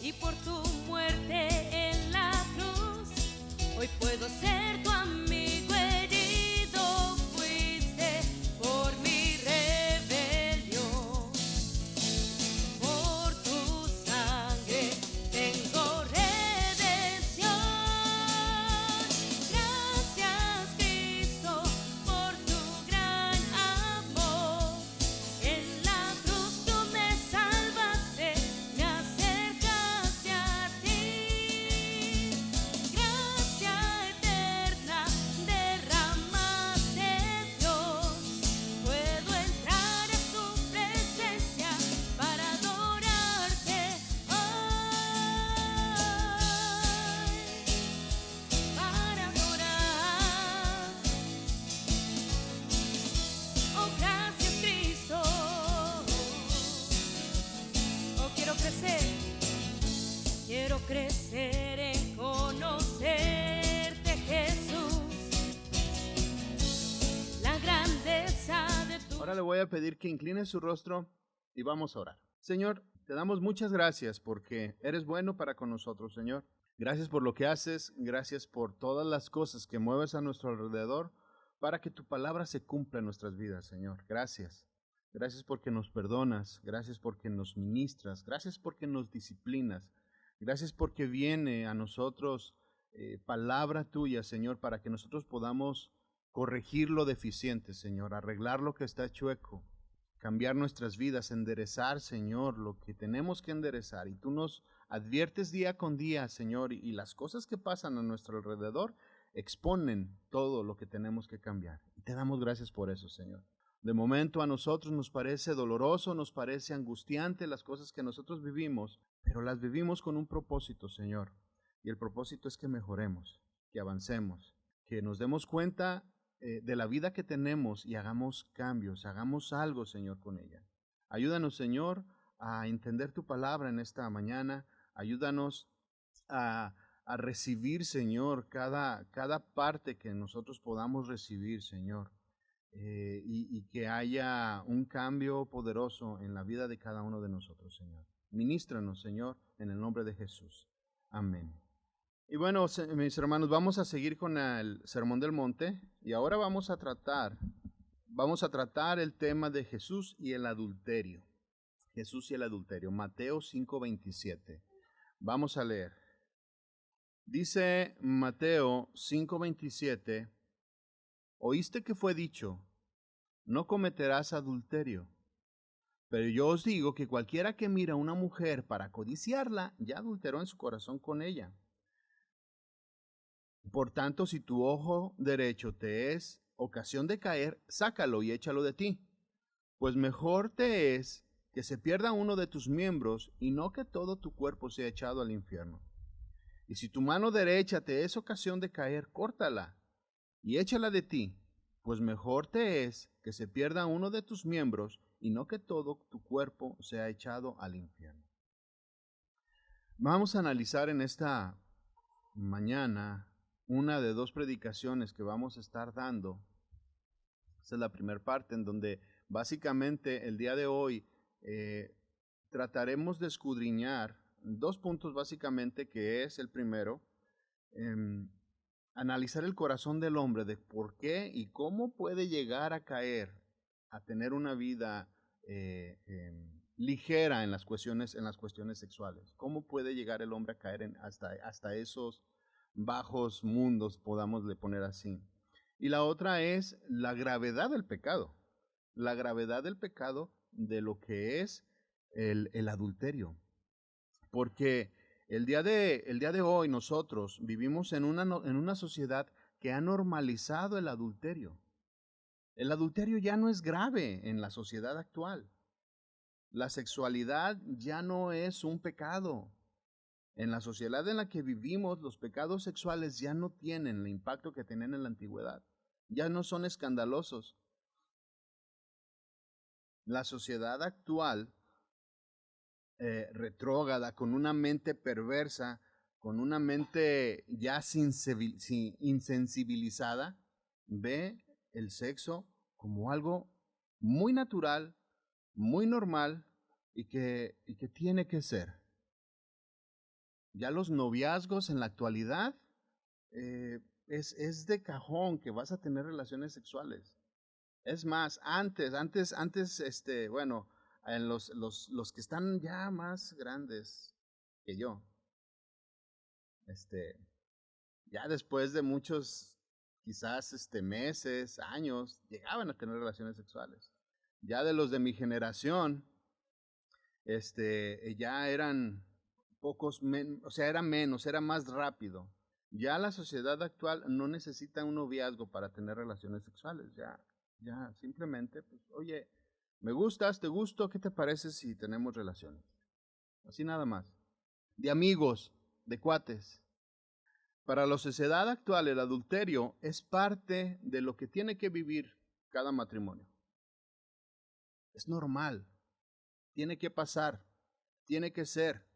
y por tu muerte en la cruz, hoy puedo ser tu amigo herido. Fuiste por mi rebelión, por tu sangre tengo redención. Gracias, Cristo, por tu gran amor. En la cruz tú me salvaste, me acercaste a ti. Gracia eterna derramaste, Dios. Puedo entrar en tu presencia para adorarte hoy, para adorar. Oh, gracias, Cristo. Oh, quiero crecer en conocerte, Jesús. La grandeza de tu... Ahora le voy a pedir que incline su rostro y vamos a orar. Señor, te damos muchas gracias porque eres bueno para con nosotros, Señor. Gracias por lo que haces, gracias por todas las cosas que mueves a nuestro alrededor para que tu palabra se cumpla en nuestras vidas, Señor. Gracias. Gracias porque nos perdonas, gracias porque nos ministras, gracias porque nos disciplinas, gracias porque viene a nosotros palabra tuya, Señor, para que nosotros podamos corregir lo deficiente, Señor, arreglar lo que está chueco, cambiar nuestras vidas, enderezar, Señor, lo que tenemos que enderezar. Y tú nos adviertes día con día, Señor, y las cosas que pasan a nuestro alrededor exponen todo lo que tenemos que cambiar. Y te damos gracias por eso, Señor. De momento a nosotros nos parece doloroso, nos parece angustiante las cosas que nosotros vivimos, pero las vivimos con un propósito, Señor. Y el propósito es que mejoremos, que avancemos, que nos demos cuenta de la vida que tenemos y hagamos cambios, hagamos algo, Señor, con ella. Ayúdanos, Señor, a entender tu palabra en esta mañana. Ayúdanos a recibir, Señor, cada parte que nosotros podamos recibir, Señor. Y que haya un cambio poderoso en la vida de cada uno de nosotros, Señor. Ministranos, Señor, en el nombre de Jesús. Amén. Y bueno, mis hermanos, vamos a seguir con el Sermón del Monte y ahora vamos a tratar el tema de Jesús y el adulterio. Jesús y el adulterio. Mateo 5:27. Vamos a leer. Dice Mateo 5:27, oíste que fue dicho, no cometerás adulterio. Pero yo os digo que cualquiera que mira a una mujer para codiciarla, ya adulteró en su corazón con ella. Por tanto, si tu ojo derecho te es ocasión de caer, sácalo y échalo de ti. Pues mejor te es que se pierda uno de tus miembros y no que todo tu cuerpo sea echado al infierno. Y si tu mano derecha te es ocasión de caer, córtala y échala de ti, pues mejor te es que se pierda uno de tus miembros y no que todo tu cuerpo sea echado al infierno. Vamos a analizar en esta mañana una de dos predicaciones que vamos a estar dando. Esta es la primera parte en donde básicamente el día de hoy trataremos de escudriñar dos puntos básicamente, que es el primero, analizar el corazón del hombre, de por qué y cómo puede llegar a caer, a tener una vida ligera en las cuestiones sexuales. ¿Cómo puede llegar el hombre a caer hasta esos bajos mundos, podámosle poner así? Y la otra es la gravedad del pecado. La gravedad del pecado de lo que es el adulterio. Porque el día de hoy nosotros vivimos en una sociedad que ha normalizado el adulterio. El adulterio ya no es grave en la sociedad actual. La sexualidad ya no es un pecado. En la sociedad en la que vivimos, los pecados sexuales ya no tienen el impacto que tenían en la antigüedad. Ya no son escandalosos. La sociedad actual, retrógrada, con una mente perversa, con una mente ya insensibilizada, ve el sexo como algo muy natural, muy normal y que tiene que ser. Ya los noviazgos en la actualidad es de cajón que vas a tener relaciones sexuales. Es más, bueno, en los que están ya más grandes que yo, ya después de muchos, quizás meses, años, llegaban a tener relaciones sexuales. Ya de los de mi generación, ya eran pocos, o sea, era menos, era más rápido. Ya la sociedad actual no necesita un noviazgo para tener relaciones sexuales, ya simplemente, pues, oye, me gustas, te gusto, ¿qué te parece si tenemos relaciones? Así nada más. De amigos, de cuates. Para la sociedad actual, el adulterio es parte de lo que tiene que vivir cada matrimonio. Es normal, tiene que pasar, tiene que ser.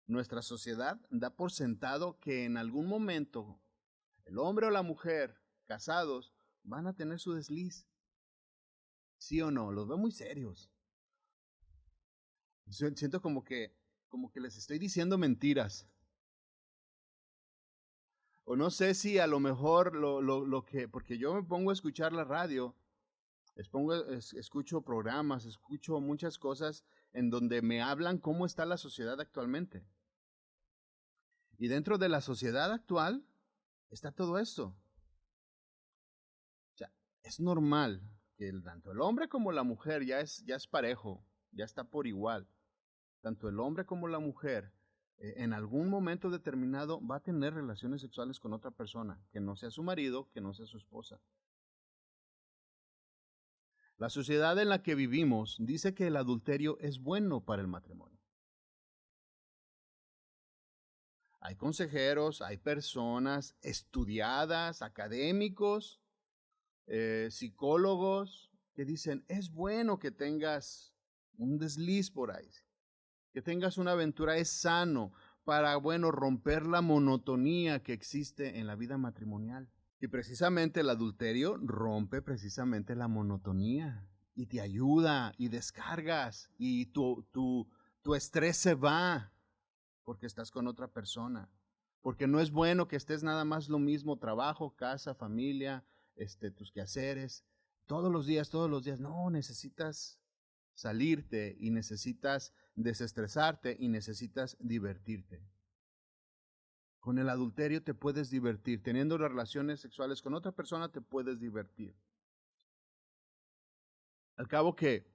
Nuestra sociedad da por sentado que en algún momento el hombre o la mujer casados van a tener su desliz. ¿Sí o no? Los veo muy serios. Siento como que les estoy diciendo mentiras. O no sé si a lo mejor porque yo me pongo a escuchar la radio, escucho programas, escucho muchas cosas en donde me hablan cómo está la sociedad actualmente. Y dentro de la sociedad actual está todo esto. O sea, es normal que tanto el hombre como la mujer ya es parejo, ya está por igual. Tanto el hombre como la mujer en algún momento determinado va a tener relaciones sexuales con otra persona, que no sea su marido, que no sea su esposa. La sociedad en la que vivimos dice que el adulterio es bueno para el matrimonio. Hay consejeros, hay personas estudiadas, académicos, psicólogos, que dicen, es bueno que tengas un desliz por ahí, que tengas una aventura, es sano para, bueno, romper la monotonía que existe en la vida matrimonial. Y precisamente el adulterio rompe precisamente la monotonía y te ayuda y descargas y tu estrés se va porque estás con otra persona. Porque no es bueno que estés nada más lo mismo, trabajo, casa, familia, tus quehaceres, todos los días. No, necesitas salirte y necesitas desestresarte y necesitas divertirte. Con el adulterio te puedes divertir. Teniendo relaciones sexuales con otra persona te puedes divertir. Al cabo que,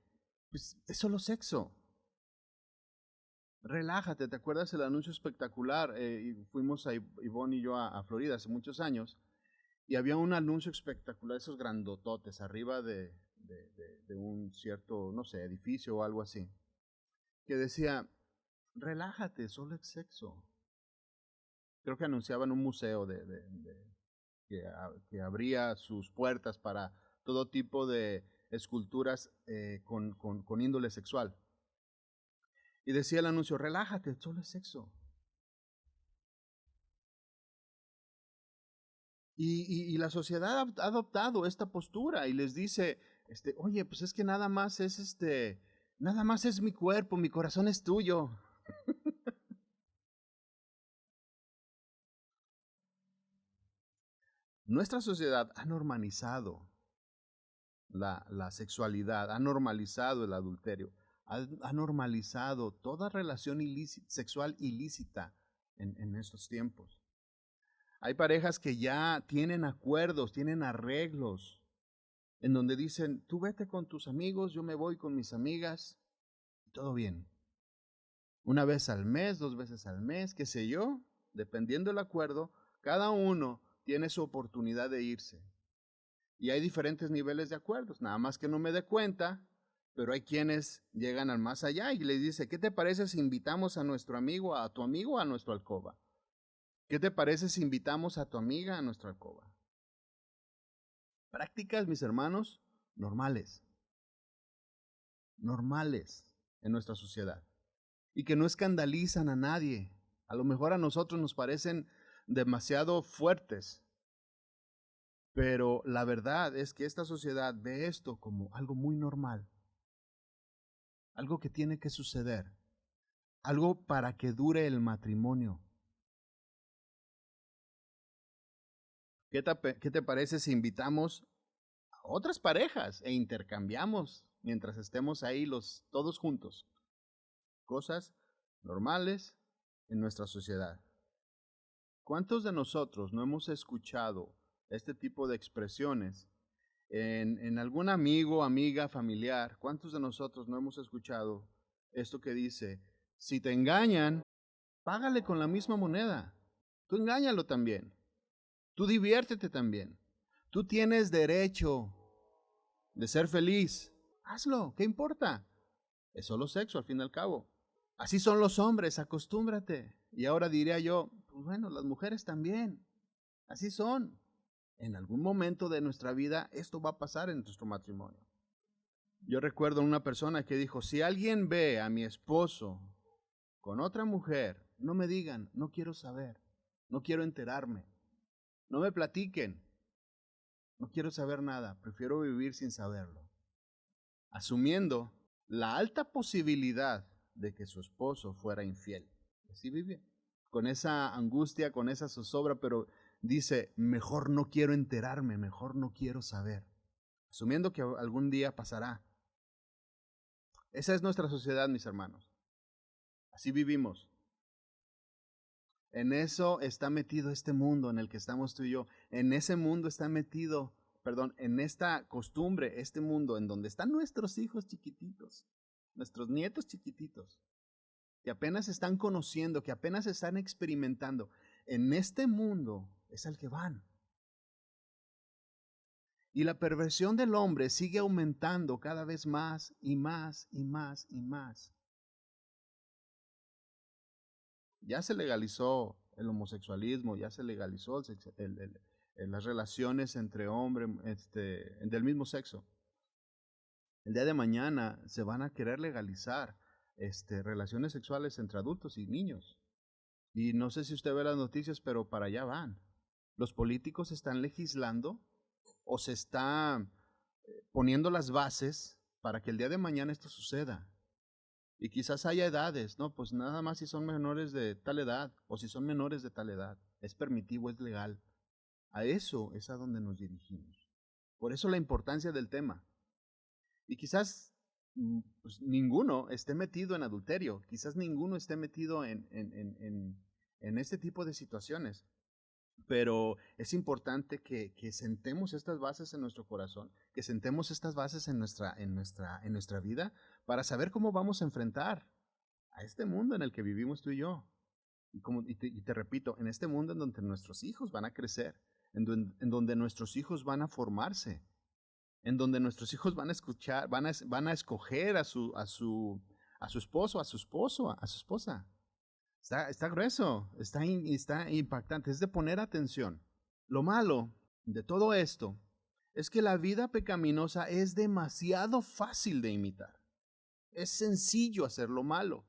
pues, es solo sexo. Relájate, ¿te acuerdas el anuncio espectacular? Fuimos a Ivonne y yo a Florida hace muchos años y había un anuncio espectacular, esos grandototes, arriba de un cierto, no sé, edificio o algo así, que decía, relájate, solo es sexo. Creo que anunciaban un museo que abría sus puertas para todo tipo de esculturas con índole sexual. Y decía el anuncio, relájate, solo es sexo. Y la sociedad ha adoptado esta postura y les dice, oye, pues es que nada más es mi cuerpo, mi corazón es tuyo. Nuestra sociedad ha normalizado la sexualidad, ha normalizado el adulterio, ha normalizado toda relación sexual ilícita en estos tiempos. Hay parejas que ya tienen acuerdos, tienen arreglos, en donde dicen, tú vete con tus amigos, yo me voy con mis amigas, todo bien. Una vez al mes, 2 veces al mes, qué sé yo, dependiendo del acuerdo, cada uno tiene su oportunidad de irse. Y hay diferentes niveles de acuerdos, nada más que no me dé cuenta, pero hay quienes llegan al más allá y les dice, ¿qué te parece si invitamos a nuestro amigo, a tu amigo a nuestra alcoba? ¿Qué te parece si invitamos a tu amiga a nuestra alcoba? Prácticas, mis hermanos, normales en nuestra sociedad y que no escandalizan a nadie. A lo mejor a nosotros nos parecen demasiado fuertes, pero la verdad es que esta sociedad ve esto como algo muy normal, algo que tiene que suceder, algo para que dure el matrimonio. ¿Qué te parece si invitamos a otras parejas e intercambiamos mientras estemos ahí todos juntos? Cosas normales en nuestra sociedad. ¿Cuántos de nosotros no hemos escuchado este tipo de expresiones en algún amigo, amiga, familiar? ¿Cuántos de nosotros no hemos escuchado esto que dice, si te engañan, págale con la misma moneda? Tú engáñalo también. Tú diviértete también. Tú tienes derecho de ser feliz. Hazlo, ¿qué importa? Es solo sexo al fin y al cabo. Así son los hombres, acostúmbrate. Y ahora diría yo, pues bueno, las mujeres también. Así son. En algún momento de nuestra vida esto va a pasar en nuestro matrimonio. Yo recuerdo una persona que dijo, si alguien ve a mi esposo con otra mujer, no me digan, no quiero saber, no quiero enterarme, no me platiquen, no quiero saber nada, prefiero vivir sin saberlo. Asumiendo la alta posibilidad de que su esposo fuera infiel. Así vive, con esa angustia, con esa zozobra, pero dice, mejor no quiero enterarme, mejor no quiero saber. Asumiendo que algún día pasará. Esa es nuestra sociedad, mis hermanos. Así vivimos. En eso está metido este mundo en el que estamos tú y yo. En ese mundo está metido, en esta costumbre, este mundo en donde están nuestros hijos chiquititos, nuestros nietos chiquititos, que apenas están conociendo, que apenas están experimentando. En este mundo es al que van. Y la perversión del hombre sigue aumentando cada vez más y más y más y más. Ya se legalizó el homosexualismo, ya se legalizó las relaciones entre hombres del mismo sexo. El día de mañana se van a querer legalizar relaciones sexuales entre adultos y niños. Y no sé si usted ve las noticias, pero para allá van. Los políticos están legislando o se está poniendo las bases para que el día de mañana esto suceda. Y quizás haya edades, ¿no? Pues nada más si son menores de tal edad o si son menores de tal edad. Es permitivo, es legal. A eso es a donde nos dirigimos. Por eso la importancia del tema. Y quizás pues, ninguno esté metido en adulterio, quizás ninguno esté metido en este tipo de situaciones. Pero es importante que sentemos estas bases en nuestro corazón, que sentemos estas bases en nuestra vida para saber cómo vamos a enfrentar a este mundo en el que vivimos tú y yo. Y te repito, en este mundo en donde nuestros hijos van a crecer, en donde nuestros hijos van a formarse, en donde nuestros hijos van a escuchar, van a escoger a su esposo, a su esposa. Está grueso, está impactante, es de poner atención. Lo malo de todo esto es que la vida pecaminosa es demasiado fácil de imitar. Es sencillo hacer lo malo.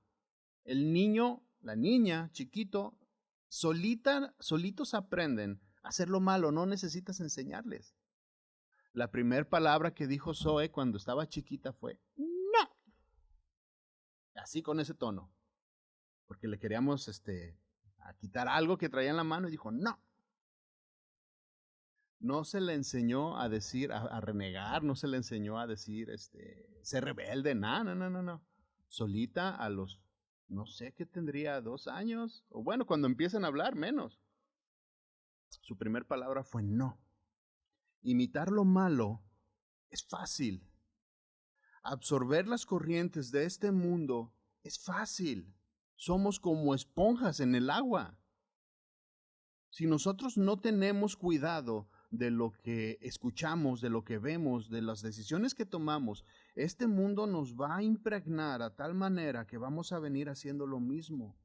El niño, la niña, chiquito, solitos aprenden a hacer lo malo, no necesitas enseñarles. La primera palabra que dijo Zoe cuando estaba chiquita fue no. Así con ese tono. Porque le queríamos a quitar algo que traía en la mano y dijo no. No se le enseñó a decir, a renegar, no se le enseñó a decir, ser rebelde, no. Solita a los, no sé qué tendría, 2 años, o bueno, cuando empiezan a hablar, menos. Su primer palabra fue no. Imitar lo malo es fácil. Absorber las corrientes de este mundo es fácil. Somos como esponjas en el agua. Si nosotros no tenemos cuidado de lo que escuchamos, de lo que vemos, de las decisiones que tomamos, este mundo nos va a impregnar a tal manera que vamos a venir haciendo lo mismo.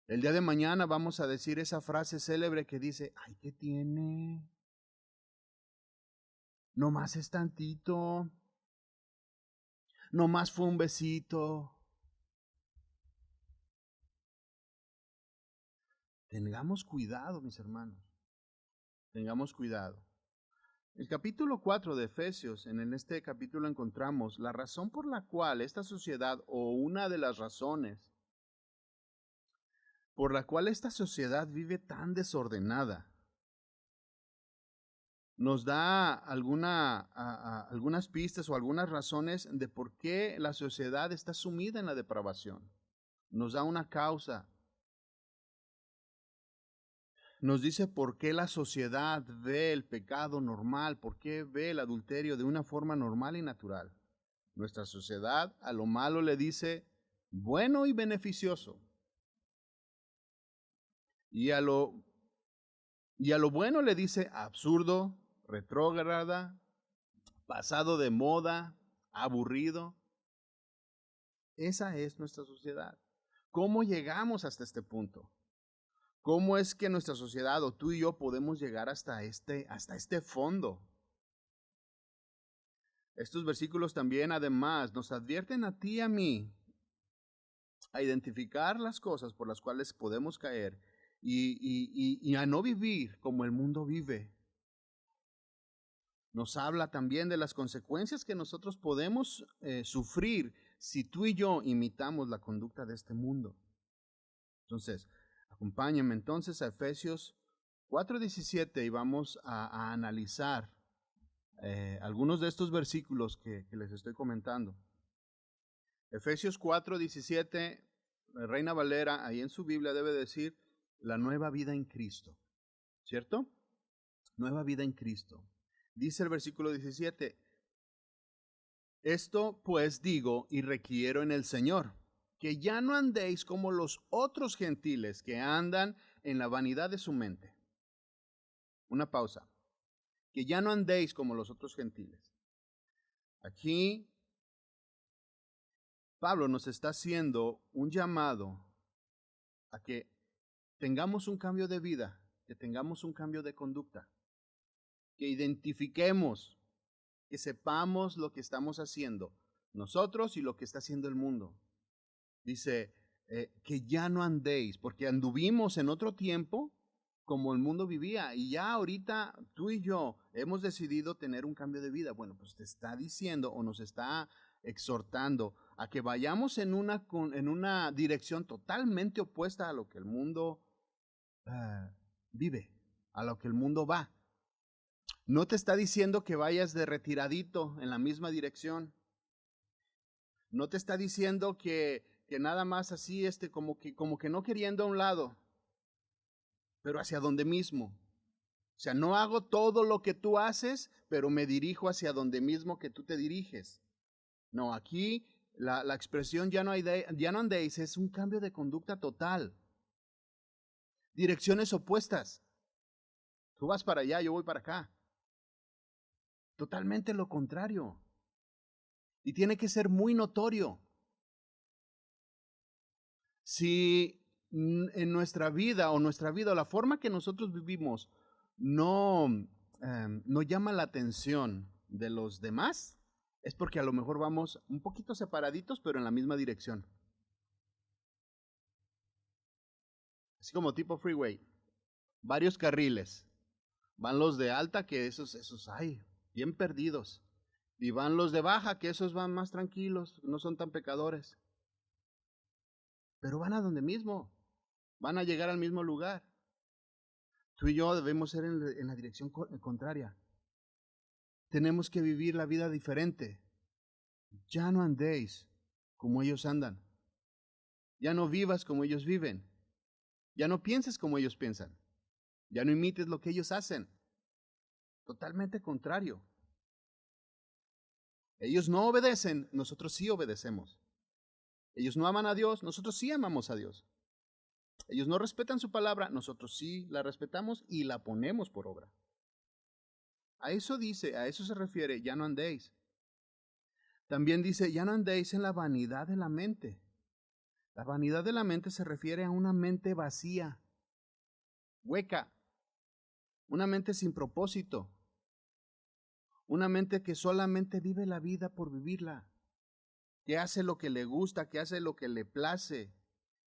El día de mañana vamos a decir esa frase célebre que dice, ay, ¿qué tiene? Nomás es tantito. Nomás fue un besito. Tengamos cuidado, mis hermanos. Tengamos cuidado. El capítulo 4 de Efesios, en este capítulo encontramos la razón por la cual esta sociedad, o una de las razones por la cual esta sociedad vive tan desordenada. Nos da algunas pistas o algunas razones de por qué la sociedad está sumida en la depravación. Nos da una causa. Nos dice por qué la sociedad ve el pecado normal, por qué ve el adulterio de una forma normal y natural. Nuestra sociedad a lo malo le dice bueno y beneficioso. Y a lo bueno le dice absurdo, retrógrada, pasado de moda, aburrido. Esa es nuestra sociedad. ¿Cómo llegamos hasta este punto? ¿Cómo es que nuestra sociedad, o tú y yo, podemos llegar hasta este fondo? Estos versículos también, además, nos advierten a ti y a mí a identificar las cosas por las cuales podemos caer y a no vivir como el mundo vive. Nos habla también de las consecuencias que nosotros podemos sufrir si tú y yo imitamos la conducta de este mundo. Entonces, acompáñenme entonces a Efesios 4:17 y vamos a analizar algunos de estos versículos que les estoy comentando. Efesios 4:17, Reina Valera, ahí en su Biblia debe decir la nueva vida en Cristo, ¿cierto? Nueva vida en Cristo. Dice el versículo 17, esto pues digo y requiero en el Señor, que ya no andéis como los otros gentiles que andan en la vanidad de su mente. Una pausa. Que ya no andéis como los otros gentiles. Aquí Pablo nos está haciendo un llamado a que tengamos un cambio de vida, que tengamos un cambio de conducta, que identifiquemos, que sepamos lo que estamos haciendo nosotros y lo que está haciendo el mundo. Dice que ya no andéis, porque anduvimos en otro tiempo como el mundo vivía y ya ahorita tú y yo hemos decidido tener un cambio de vida. Bueno, pues te está diciendo o nos está exhortando a que vayamos en una dirección totalmente opuesta a lo que el mundo vive, a lo que el mundo va. No te está diciendo que vayas de retiradito en la misma dirección. No te está diciendo que nada más así, como que no queriendo a un lado, pero hacia donde mismo. O sea, no hago todo lo que tú haces, pero me dirijo hacia donde mismo que tú te diriges. No, aquí la expresión ya no andéis es un cambio de conducta total. Direcciones opuestas. Tú vas para allá, yo voy para acá. Totalmente lo contrario. Y tiene que ser muy notorio. Si en nuestra vida o la forma que nosotros vivimos no llama la atención de los demás, es porque a lo mejor vamos un poquito separaditos, pero en la misma dirección. Así como tipo freeway, varios carriles. Van los de alta, que esos hay, bien perdidos. Y van los de baja, que esos van más tranquilos, no son tan pecadores. Pero van a donde mismo, van a llegar al mismo lugar. Tú y yo debemos ser en la dirección contraria. Tenemos que vivir la vida diferente. Ya no andéis como ellos andan. Ya no vivas como ellos viven. Ya no pienses como ellos piensan. Ya no imites lo que ellos hacen. Totalmente contrario. Ellos no obedecen, nosotros sí obedecemos. Ellos no aman a Dios, nosotros sí amamos a Dios. Ellos no respetan su palabra, nosotros sí la respetamos y la ponemos por obra. A eso dice, a eso se refiere, ya no andéis. También dice, ya no andéis en la vanidad de la mente. La vanidad de la mente se refiere a una mente vacía, hueca, una mente sin propósito, una mente que solamente vive la vida por vivirla, que hace lo que le gusta, que hace lo que le place,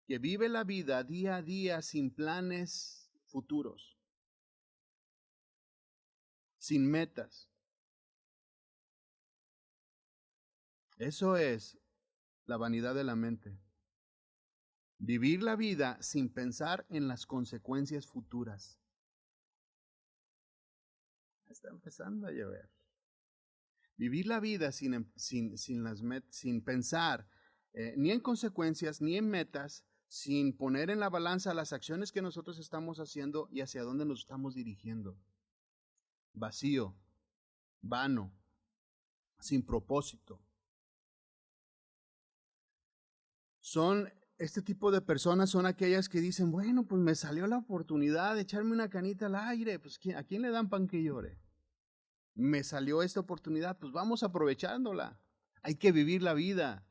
que vive la vida día a día sin planes futuros. sin metas. Eso es la vanidad de la mente. Vivir la vida sin pensar en las consecuencias futuras. Está empezando a llover. Vivir la vida sin pensar ni en consecuencias ni en metas, sin poner en la balanza las acciones que nosotros estamos haciendo y hacia dónde nos estamos dirigiendo. Vacío, vano, sin propósito. Este tipo de personas son aquellas que dicen, bueno, pues me salió la oportunidad de echarme una canita al aire, pues ¿a quién le dan pan que llore? Me salió esta oportunidad, pues vamos aprovechándola. Hay que vivir la vida.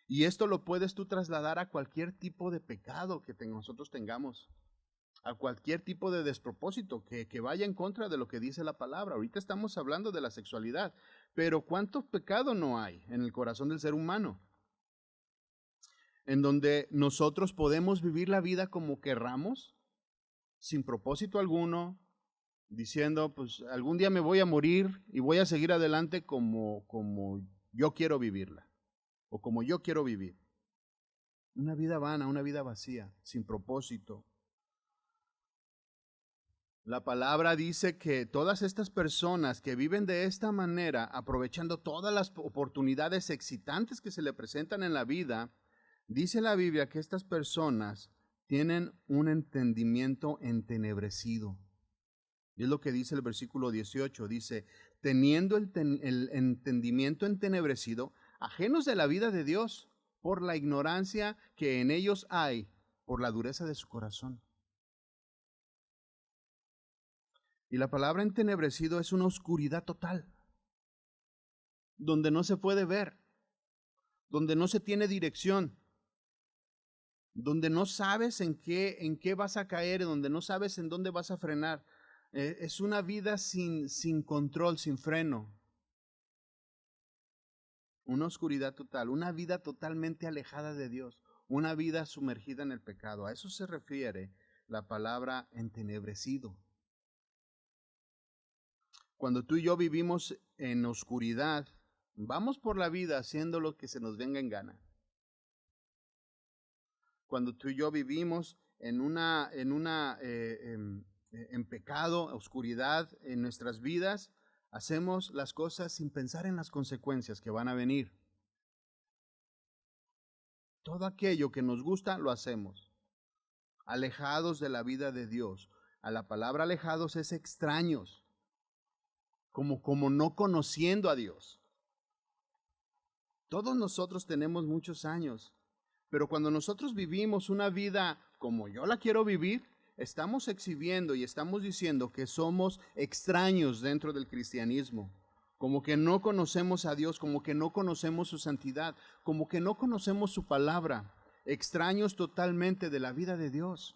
Y esto lo puedes tú trasladar a cualquier tipo de pecado que nosotros tengamos, a cualquier tipo de despropósito que vaya en contra de lo que dice la palabra. Ahorita estamos hablando de la sexualidad, pero ¿cuánto pecado no hay en el corazón del ser humano? En donde nosotros podemos vivir la vida como querramos, sin propósito alguno, diciendo, pues algún día me voy a morir y voy a seguir adelante como yo quiero vivirla, o como yo quiero vivir. Una vida vana, una vida vacía, sin propósito. La palabra dice que todas estas personas que viven de esta manera, aprovechando todas las oportunidades excitantes que se le presentan en la vida, dice la Biblia que estas personas tienen un entendimiento entenebrecido. Y es lo que dice el versículo 18, dice, teniendo el entendimiento entenebrecido, ajenos de la vida de Dios, por la ignorancia que en ellos hay, por la dureza de su corazón. Y la palabra entenebrecido es una oscuridad total, donde no se puede ver, donde no se tiene dirección, donde no sabes en qué vas a caer, donde no sabes en dónde vas a frenar. Es una vida sin control, sin freno. Una oscuridad total, una vida totalmente alejada de Dios, una vida sumergida en el pecado. A eso se refiere la palabra entenebrecido. Cuando tú y yo vivimos en oscuridad, vamos por la vida haciendo lo que se nos venga en gana. Cuando tú y yo vivimos en pecado, oscuridad en nuestras vidas, hacemos las cosas sin pensar en las consecuencias que van a venir. Todo aquello que nos gusta lo hacemos, alejados de la vida de Dios. A la palabra alejados es extraños, como no conociendo a Dios. Todos nosotros tenemos muchos años, pero cuando nosotros vivimos una vida como yo la quiero vivir, estamos exhibiendo y estamos diciendo que somos extraños dentro del cristianismo, como que no conocemos a Dios, como que no conocemos su santidad, como que no conocemos su palabra, extraños totalmente de la vida de Dios.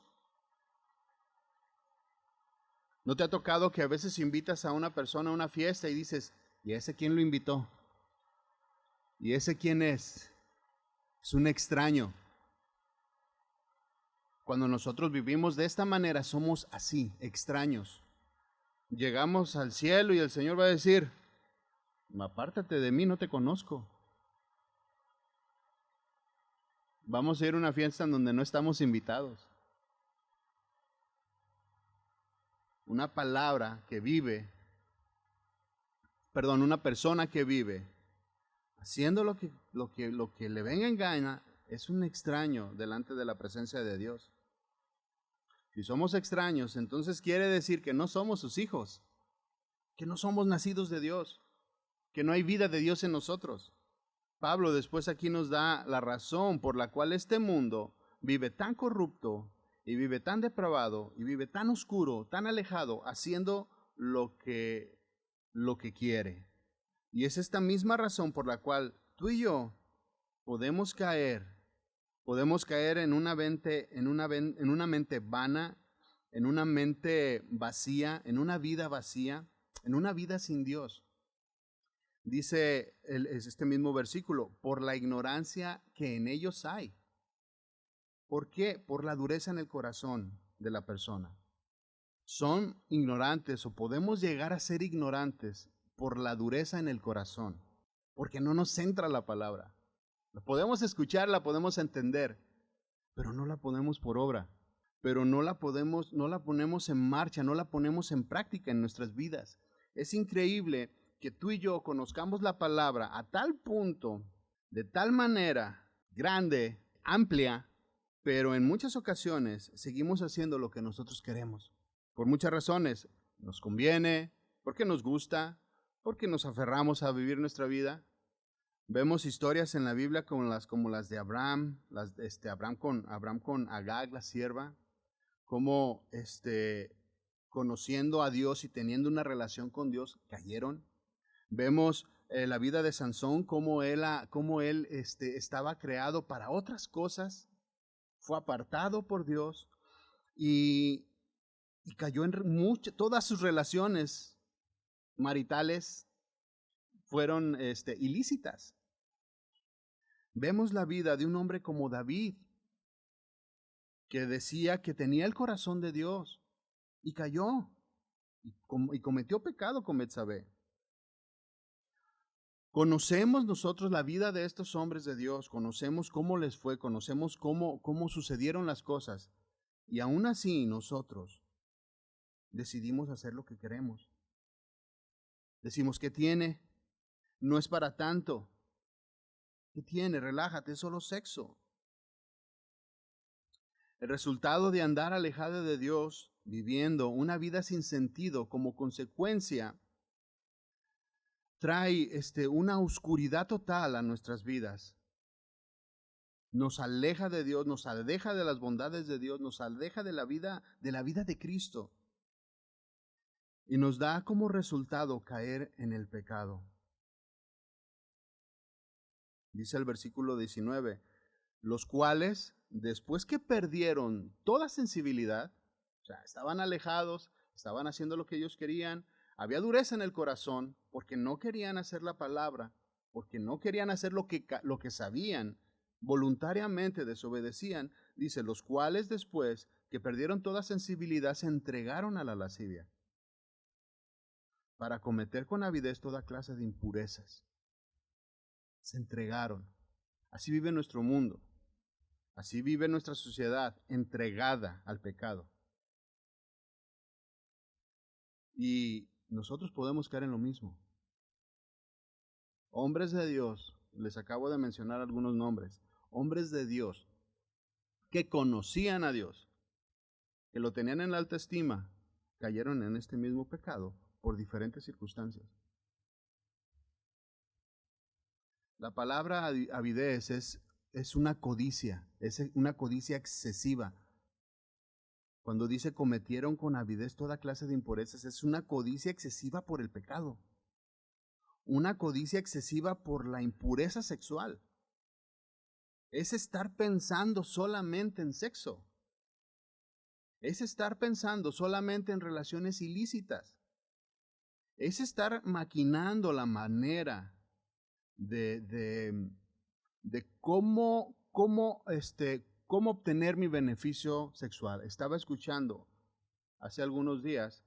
¿No te ha tocado que a veces invitas a una persona a una fiesta y dices, ¿y ese quién lo invitó? ¿Y ese quién es? Es un extraño. Cuando nosotros vivimos de esta manera, somos así, extraños. Llegamos al cielo y el Señor va a decir, apártate de mí, no te conozco. Vamos a ir a una fiesta en donde no estamos invitados. Una persona que vive haciendo lo que le venga en gana, es un extraño delante de la presencia de Dios. Si somos extraños, entonces quiere decir que no somos sus hijos, que no somos nacidos de Dios, que no hay vida de Dios en nosotros. Pablo después aquí nos da la razón por la cual este mundo vive tan corrupto y vive tan depravado y vive tan oscuro, tan alejado, haciendo lo que quiere. Y es esta misma razón por la cual tú y yo podemos caer en una mente vana, en una mente vacía, en una vida vacía, en una vida sin Dios. Dice este mismo versículo, por la ignorancia que en ellos hay. ¿Por qué? Por la dureza en el corazón de la persona. son ignorantes o podemos llegar a ser ignorantes por la dureza en el corazón, porque no nos entra la palabra. La podemos escuchar, la podemos entender, pero no la ponemos por obra, pero no la ponemos en marcha, no la ponemos en práctica en nuestras vidas. Es increíble que tú y yo conozcamos la palabra a tal punto, de tal manera grande, amplia, pero en muchas ocasiones seguimos haciendo lo que nosotros queremos. Por muchas razones. Nos conviene, porque nos gusta, porque nos aferramos a vivir nuestra vida. Vemos historias en la Biblia como las de Abraham, Abraham con Agag, la sierva, como conociendo a Dios y teniendo una relación con Dios, cayeron. Vemos la vida de Sansón, cómo él estaba creado para otras cosas, fue apartado por Dios y cayó en todas sus relaciones maritales fueron ilícitas. Vemos la vida de un hombre como David, que decía que tenía el corazón de Dios y cayó y cometió pecado con Betsabé. Conocemos nosotros la vida de estos hombres de Dios, conocemos cómo les fue, conocemos cómo sucedieron las cosas, y aún así nosotros decidimos hacer lo que queremos. Decimos, ¿qué tiene? No es para tanto. ¿Qué tiene? Relájate, es solo sexo. El resultado de andar alejado de Dios, viviendo una vida sin sentido como consecuencia, trae una oscuridad total a nuestras vidas. Nos aleja de Dios, nos aleja de las bondades de Dios, nos aleja de la vida de Cristo. Y nos da como resultado caer en el pecado. Dice el versículo 19, los cuales, después que perdieron toda sensibilidad, o sea, estaban alejados, estaban haciendo lo que ellos querían, había dureza en el corazón, porque no querían hacer la palabra, porque no querían hacer lo que sabían, voluntariamente desobedecían, dice, los cuales después que perdieron toda sensibilidad se entregaron a la lascivia, para cometer con avidez toda clase de impurezas. Se entregaron. Así vive nuestro mundo. Así vive nuestra sociedad, entregada al pecado. Y nosotros podemos caer en lo mismo. Hombres de Dios, les acabo de mencionar algunos nombres, hombres de Dios que conocían a Dios, que lo tenían en la alta estima, cayeron en este mismo pecado por diferentes circunstancias. La palabra avidez es una codicia excesiva. Cuando dice cometieron con avidez toda clase de impurezas, es una codicia excesiva por el pecado. Una codicia excesiva por la impureza sexual. Es estar pensando solamente en sexo. Es estar pensando solamente en relaciones ilícitas. Es estar maquinando la manera de cómo obtener mi beneficio sexual. Estaba escuchando hace algunos días,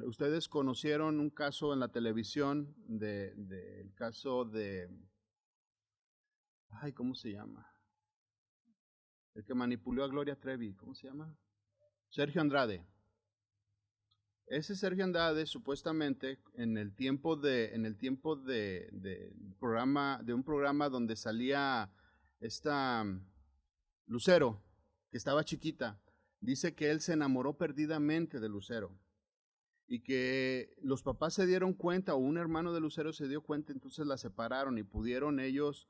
ustedes conocieron un caso en la televisión el caso de, ¿cómo se llama? El que manipuló a Gloria Trevi, ¿cómo se llama? Sergio Andrade. Ese Sergio Andrade supuestamente en el tiempo de un programa donde salía esta Lucero, que estaba chiquita, dice que él se enamoró perdidamente de Lucero y que los papás se dieron cuenta, o un hermano de Lucero se dio cuenta, entonces la separaron y pudieron ellos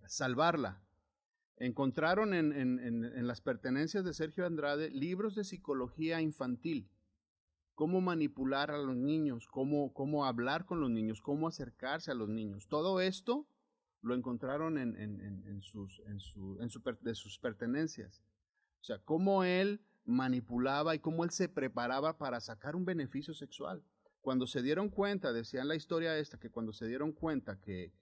salvarla. Encontraron en las pertenencias de Sergio Andrade libros de psicología infantil, cómo manipular a los niños, cómo hablar con los niños, cómo acercarse a los niños. Todo esto lo encontraron de sus pertenencias. O sea, cómo él manipulaba y cómo él se preparaba para sacar un beneficio sexual. Cuando se dieron cuenta, decían la historia esta, que cuando se dieron cuenta que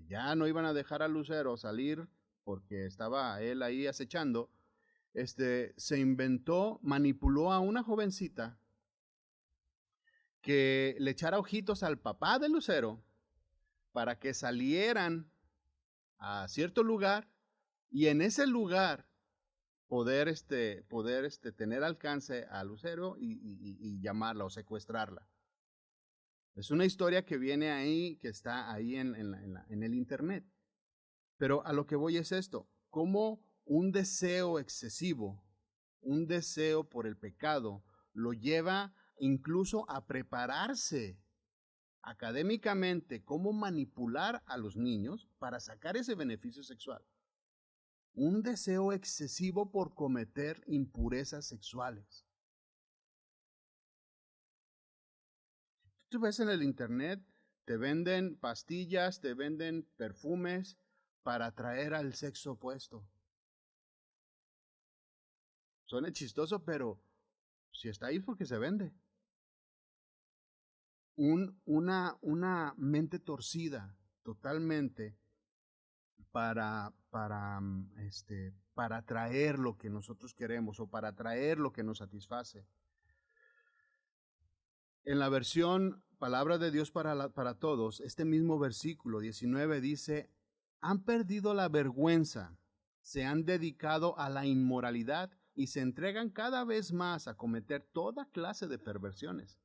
ya no iban a dejar a Lucero salir porque estaba él ahí acechando, se inventó, manipuló a una jovencita que le echara ojitos al papá de Lucero para que salieran a cierto lugar y en ese lugar poder tener alcance a Lucero y llamarla o secuestrarla. Es una historia que viene ahí, que está ahí en el internet. Pero a lo que voy es esto, cómo un deseo excesivo, un deseo por el pecado, lo lleva incluso a prepararse académicamente cómo manipular a los niños para sacar ese beneficio sexual. Un deseo excesivo por cometer impurezas sexuales. Tú ves en el internet, te venden pastillas, te venden perfumes para atraer al sexo opuesto. Suena chistoso, pero si está ahí es porque se vende. Una mente torcida totalmente para atraer lo que nosotros queremos o para atraer lo que nos satisface. En la versión Palabra de Dios para Todos, este mismo versículo 19 dice, han perdido la vergüenza, se han dedicado a la inmoralidad y se entregan cada vez más a cometer toda clase de perversiones.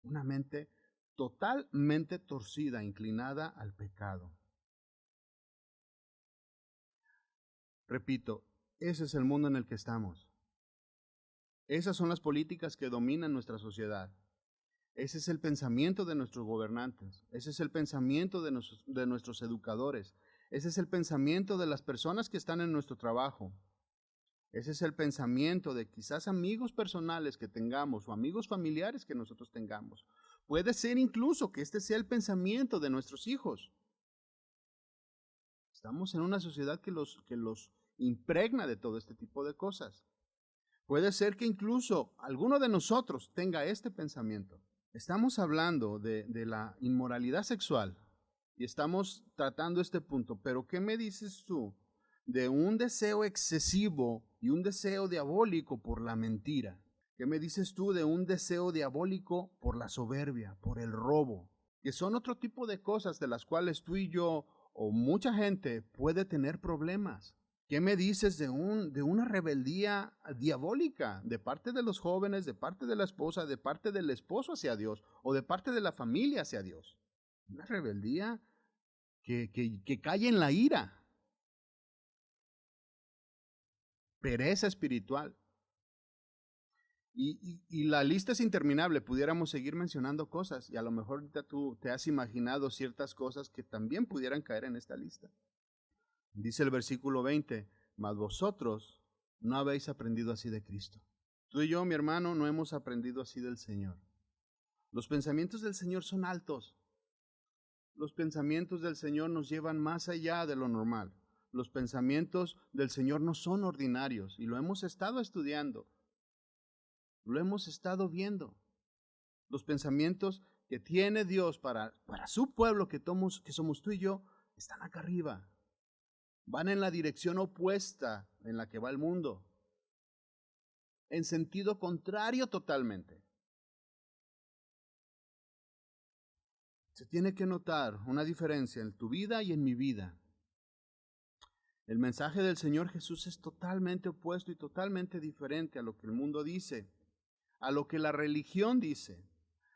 Una mente totalmente torcida, inclinada al pecado. Repito, ese es el mundo en el que estamos. Esas son las políticas que dominan nuestra sociedad. Ese es el pensamiento de nuestros gobernantes. Ese es el pensamiento de nuestros educadores. Ese es el pensamiento de las personas que están en nuestro trabajo. Ese es el pensamiento de quizás amigos personales que tengamos o amigos familiares que nosotros tengamos. Puede ser incluso que este sea el pensamiento de nuestros hijos. Estamos en una sociedad que los impregna de todo este tipo de cosas. Puede ser que incluso alguno de nosotros tenga este pensamiento. Estamos hablando de la inmoralidad sexual y estamos tratando este punto, pero ¿qué me dices tú de un deseo excesivo y un deseo diabólico por la mentira? ¿Qué me dices tú de un deseo diabólico por la soberbia, por el robo? Que son otro tipo de cosas de las cuales tú y yo o mucha gente puede tener problemas. ¿Qué me dices de una rebeldía diabólica de parte de los jóvenes, de parte de la esposa, de parte del esposo hacia Dios o de parte de la familia hacia Dios? Una rebeldía que cae en la ira. Pereza espiritual. Y la lista es interminable, pudiéramos seguir mencionando cosas y a lo mejor ahorita tú te has imaginado ciertas cosas que también pudieran caer en esta lista. Dice el versículo 20, mas vosotros no habéis aprendido así de Cristo. Tú y yo, mi hermano, no hemos aprendido así del Señor. Los pensamientos del Señor son altos. Los pensamientos del Señor nos llevan más allá de lo normal. Los pensamientos del Señor no son ordinarios y lo hemos estado estudiando. Lo hemos estado viendo. Los pensamientos que tiene Dios para su pueblo que somos tú y yo, están acá arriba. Van en la dirección opuesta en la que va el mundo. En sentido contrario totalmente. Se tiene que notar una diferencia en tu vida y en mi vida. El mensaje del Señor Jesús es totalmente opuesto y totalmente diferente a lo que el mundo dice, a lo que la religión dice,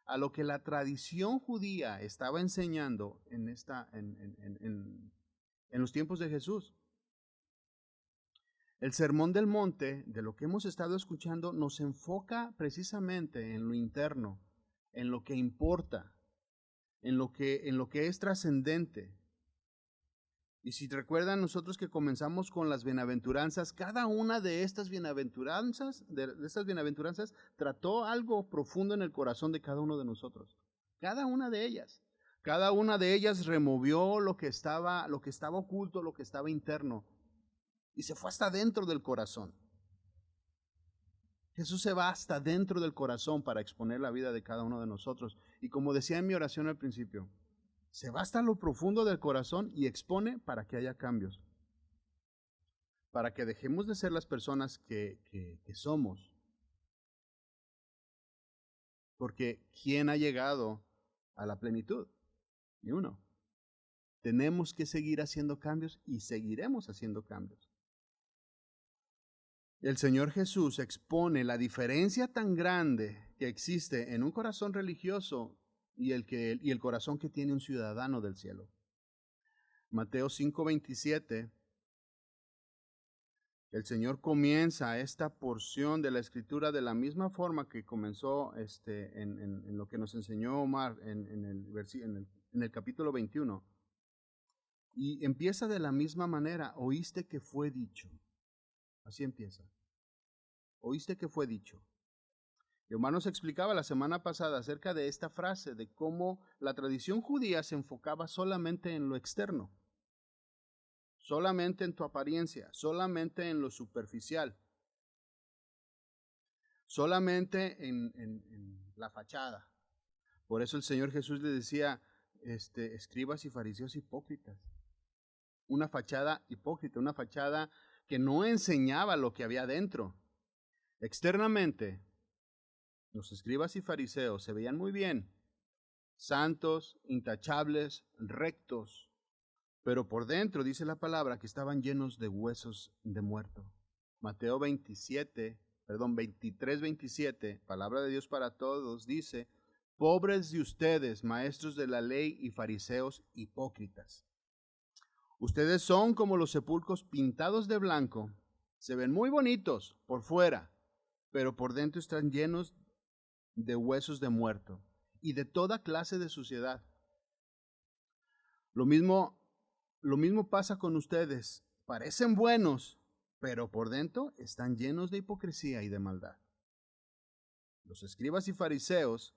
a lo que la tradición judía estaba enseñando en los tiempos de Jesús. El Sermón del Monte, de lo que hemos estado escuchando, nos enfoca precisamente en lo interno, en lo que importa, en lo que es trascendente. Y si recuerdan nosotros que comenzamos con las bienaventuranzas, cada una de estas bienaventuranzas, trató algo profundo en el corazón de cada uno de nosotros. Cada una de ellas. Cada una de ellas removió lo que estaba oculto, lo que estaba interno. Y se fue hasta dentro del corazón. Jesús se va hasta dentro del corazón para exponer la vida de cada uno de nosotros. Y como decía en mi oración al principio, se va hasta lo profundo del corazón y expone para que haya cambios. para que dejemos de ser las personas que somos. Porque ¿quién ha llegado a la plenitud? Ni uno. Tenemos que seguir haciendo cambios y seguiremos haciendo cambios. El Señor Jesús expone la diferencia tan grande que existe en un corazón religioso y el corazón que tiene un ciudadano del cielo. Mateo 5:27, el Señor comienza esta porción de la Escritura de la misma forma que comenzó en lo que nos enseñó Omar en el capítulo 21. Y empieza de la misma manera, oíste que fue dicho. Así empieza. Oíste que fue dicho. Y Omar nos explicaba la semana pasada acerca de esta frase, de cómo la tradición judía se enfocaba solamente en lo externo, solamente en tu apariencia, solamente en lo superficial, solamente en la fachada. Por eso el Señor Jesús le decía, escribas y fariseos hipócritas. Una fachada hipócrita, una fachada que no enseñaba lo que había dentro. Externamente, los escribas y fariseos se veían muy bien, santos, intachables, rectos, pero por dentro dice la palabra que estaban llenos de huesos de muerto. Mateo 23:27, palabra de Dios para todos, dice, pobres de ustedes, maestros de la ley y fariseos hipócritas. Ustedes son como los sepulcros pintados de blanco, se ven muy bonitos por fuera, pero por dentro están llenos de huesos de muerto y de toda clase de suciedad. Lo mismo pasa con ustedes. Parecen buenos, pero por dentro están llenos de hipocresía y de maldad. Los escribas y fariseos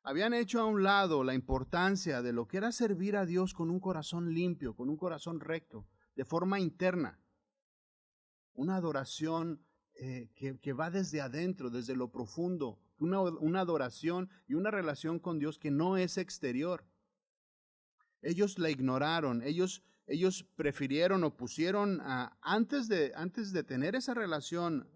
habían hecho a un lado la importancia de lo que era servir a Dios con un corazón limpio, con un corazón recto, de forma interna. Una adoración que va desde adentro, desde lo profundo, una adoración y una relación con Dios que no es exterior. Ellos la ignoraron, ellos prefirieron o pusieron, antes de tener esa relación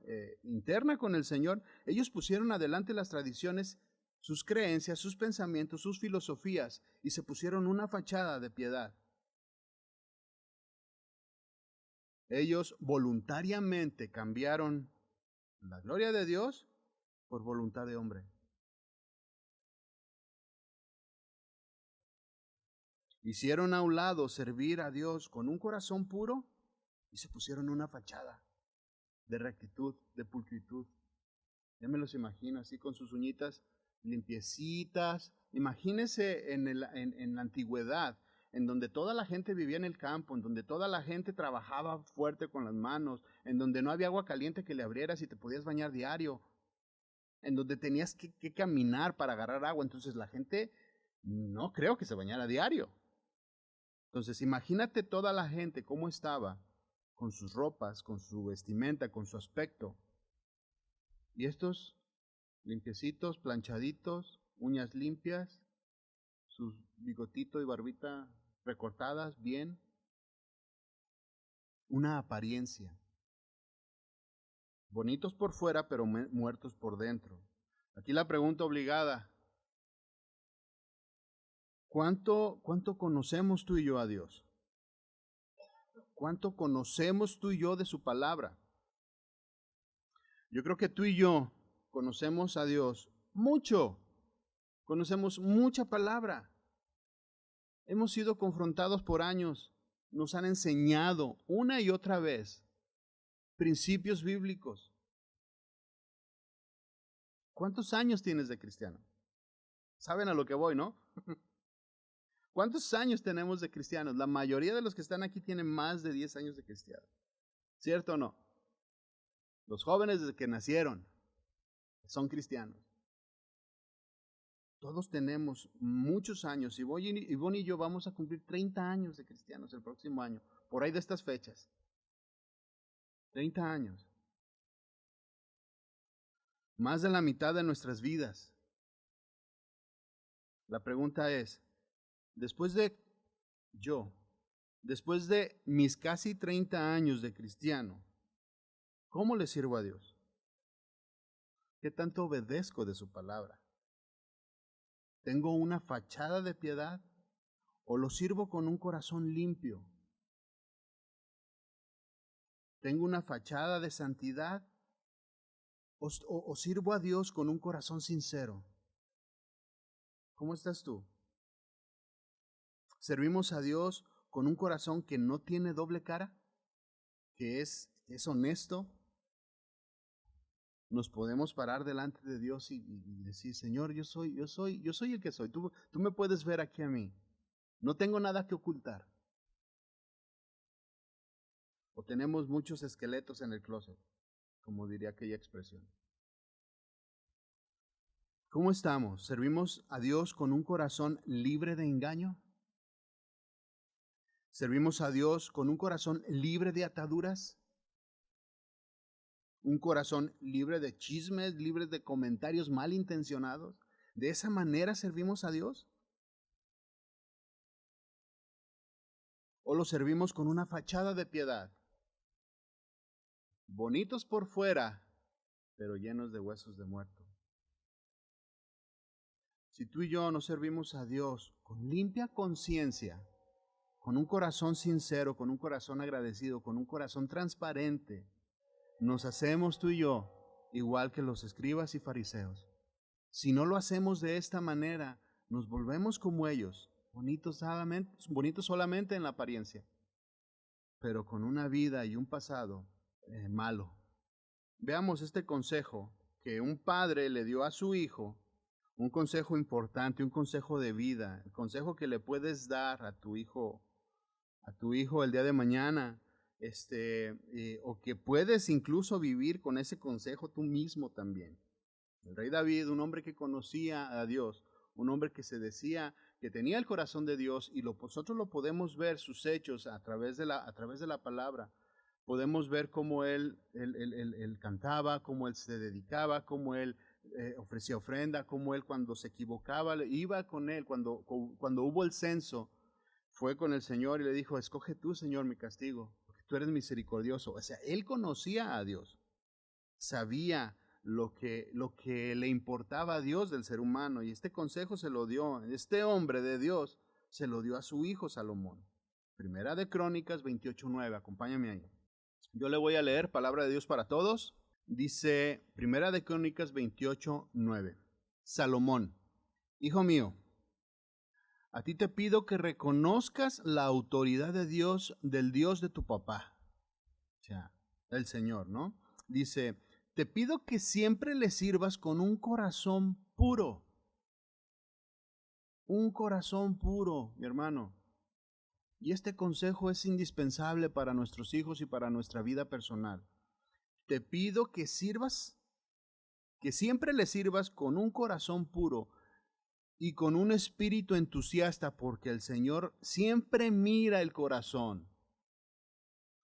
interna con el Señor, ellos pusieron adelante las tradiciones, sus creencias, sus pensamientos, sus filosofías, y se pusieron una fachada de piedad. Ellos voluntariamente cambiaron la gloria de Dios por voluntad de hombre. Hicieron a un lado servir a Dios con un corazón puro y se pusieron una fachada de rectitud, de pulcritud. Ya me los imagino así con sus uñitas limpiecitas. Imagínense en la antigüedad, en donde toda la gente vivía en el campo, en donde toda la gente trabajaba fuerte con las manos, en donde no había agua caliente que le abrieras y te podías bañar diario, en donde tenías que caminar para agarrar agua. Entonces la gente no creo que se bañara diario. Entonces imagínate toda la gente cómo estaba con sus ropas, con su vestimenta, con su aspecto. Y estos limpiecitos, planchaditos, uñas limpias, sus bigotito y barbita recortadas bien. Una apariencia. Bonitos por fuera, pero muertos por dentro. Aquí la pregunta obligada. ¿Cuánto conocemos tú y yo a Dios? ¿Cuánto conocemos tú y yo de su palabra? Yo creo que tú y yo conocemos a Dios mucho. Conocemos mucha palabra. Hemos sido confrontados por años. Nos han enseñado una y otra vez principios bíblicos. ¿Cuántos años tienes de cristiano? Saben a lo que voy, ¿no? ¿Cuántos años tenemos de cristianos? La mayoría de los que están aquí tienen más de 10 años de cristiano. ¿Cierto o no? Los jóvenes desde que nacieron son cristianos. Todos tenemos muchos años. Ivonne y yo vamos a cumplir 30 años de cristianos el próximo año, por ahí de estas fechas. 30 años. Más de la mitad de nuestras vidas. La pregunta es, después de yo Después de mis casi 30 años de cristiano, ¿cómo le sirvo a Dios? ¿Qué tanto obedezco de su palabra? ¿Tengo una fachada de piedad o lo sirvo con un corazón limpio? ¿Tengo una fachada de santidad o sirvo a Dios con un corazón sincero? ¿Cómo estás tú? ¿Servimos a Dios con un corazón que no tiene doble cara? ¿Que es honesto? Nos podemos parar delante de Dios y decir, Señor, yo soy el que soy. Tú me puedes ver aquí a mí. No tengo nada que ocultar. O tenemos muchos esqueletos en el closet, como diría aquella expresión. ¿Cómo estamos? ¿Servimos a Dios con un corazón libre de engaño? ¿Servimos a Dios con un corazón libre de ataduras? ¿Un corazón libre de chismes, libre de comentarios malintencionados? ¿De esa manera servimos a Dios? ¿O lo servimos con una fachada de piedad? Bonitos por fuera, pero llenos de huesos de muerto. Si tú y yo no servimos a Dios con limpia conciencia, con un corazón sincero, con un corazón agradecido, con un corazón transparente, nos hacemos tú y yo igual que los escribas y fariseos. Si no lo hacemos de esta manera, nos volvemos como ellos, bonitos solamente en la apariencia, pero con una vida y un pasado malo. Veamos este consejo que un padre le dio a su hijo, un consejo importante, un consejo de vida, el consejo que le puedes dar a tu hijo el día de mañana, o que puedes incluso vivir con ese consejo tú mismo también. El rey David, un hombre que conocía a Dios, un hombre que se decía que tenía el corazón de Dios, y nosotros lo podemos ver, sus hechos a través de la palabra. Podemos ver cómo él cantaba, cómo él se dedicaba, cómo él ofrecía ofrenda, cómo él cuando se equivocaba, iba con él, cuando hubo el censo, fue con el Señor y le dijo, escoge tú, Señor, mi castigo, porque tú eres misericordioso. O sea, él conocía a Dios, sabía lo que le importaba a Dios del ser humano, y este consejo se lo dio, este hombre de Dios se lo dio a su hijo Salomón. Primera de Crónicas 28:9, acompáñame ahí. Yo le voy a leer palabra de Dios para todos. Dice Primera de Crónicas 28:9. Salomón, hijo mío, a ti te pido que reconozcas la autoridad de Dios, del Dios de tu papá. O sea, el Señor, ¿no? Dice, te pido que siempre le sirvas con un corazón puro. Un corazón puro, mi hermano. Y este consejo es indispensable para nuestros hijos y para nuestra vida personal. Te pido que siempre le sirvas con un corazón puro y con un espíritu entusiasta, porque el Señor siempre mira el corazón.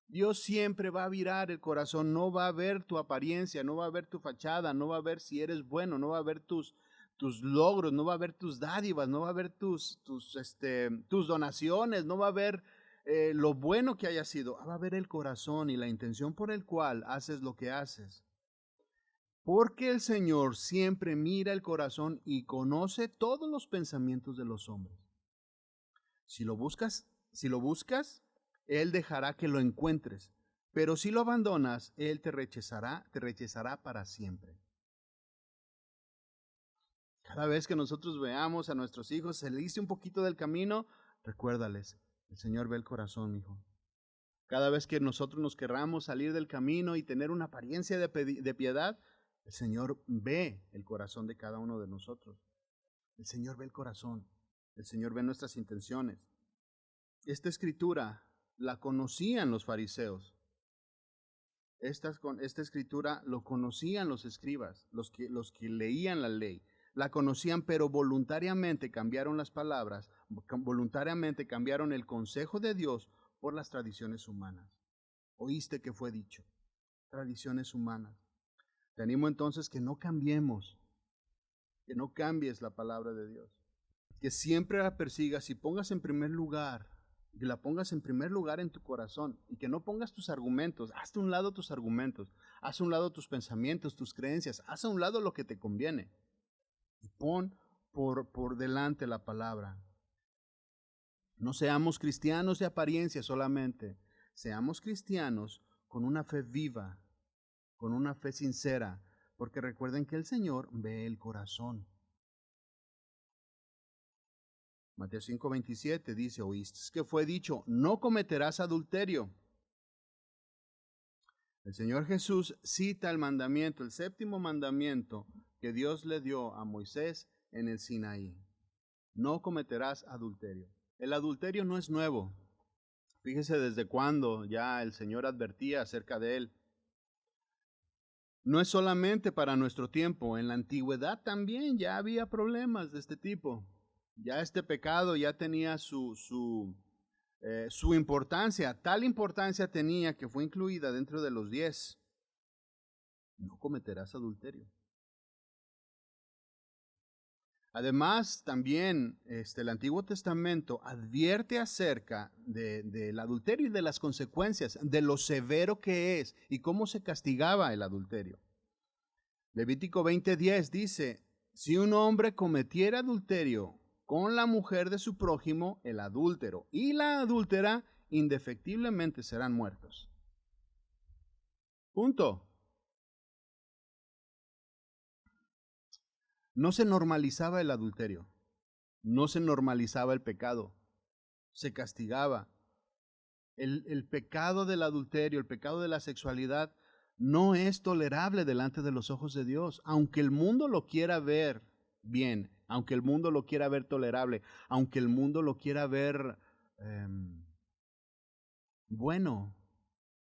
Dios siempre va a mirar el corazón, no va a ver tu apariencia, no va a ver tu fachada, no va a ver si eres bueno, no va a ver tus logros, no va a ver tus dádivas, no va a ver tus donaciones, no va a ver lo bueno que haya sido, va a ver el corazón y la intención por el cual haces lo que haces. Porque el Señor siempre mira el corazón y conoce todos los pensamientos de los hombres. Si lo buscas, Él dejará que lo encuentres, pero si lo abandonas, Él te rechazará para siempre. Cada vez que nosotros veamos a nuestros hijos salirse un poquito del camino, recuérdales, el Señor ve el corazón, hijo. Cada vez que nosotros nos querramos salir del camino y tener una apariencia de piedad, el Señor ve el corazón de cada uno de nosotros. El Señor ve el corazón. El Señor ve nuestras intenciones. Esta escritura la conocían los fariseos. Esta escritura lo conocían los escribas, los que leían la ley. La conocían, pero voluntariamente cambiaron las palabras, voluntariamente cambiaron el consejo de Dios por las tradiciones humanas. ¿Oíste que fue dicho? Tradiciones humanas. Te animo entonces que no cambiemos, que no cambies la palabra de Dios, que siempre la persigas y pongas en primer lugar que la pongas en primer lugar en tu corazón y que no pongas tus argumentos, haz a un lado tus argumentos, haz a un lado tus pensamientos, tus creencias, haz a un lado lo que te conviene y pon por delante la palabra. No seamos cristianos de apariencia solamente, seamos cristianos con una fe viva, con una fe sincera, porque recuerden que el Señor ve el corazón. Mateo 5:27 dice, oíste que fue dicho, no cometerás adulterio. El Señor Jesús cita el mandamiento, el séptimo mandamiento que Dios le dio a Moisés en el Sinaí. No cometerás adulterio. El adulterio no es nuevo. Fíjese desde cuándo ya el Señor advertía acerca de él. No es solamente para nuestro tiempo, en la antigüedad también ya había problemas de este tipo. Ya este pecado ya tenía su importancia, tal importancia tenía que fue incluida dentro de los 10. No cometerás adulterio. Además, también el Antiguo Testamento advierte acerca del adulterio y de las consecuencias, de lo severo que es y cómo se castigaba el adulterio. Levítico 20:10 dice, si un hombre cometiera adulterio con la mujer de su prójimo, el adúltero y la adúltera indefectiblemente serán muertos. Punto. No se normalizaba el adulterio, no se normalizaba el pecado, se castigaba. El pecado del adulterio, el pecado de la sexualidad, no es tolerable delante de los ojos de Dios, aunque el mundo lo quiera ver bien, aunque el mundo lo quiera ver tolerable, aunque el mundo lo quiera ver bueno,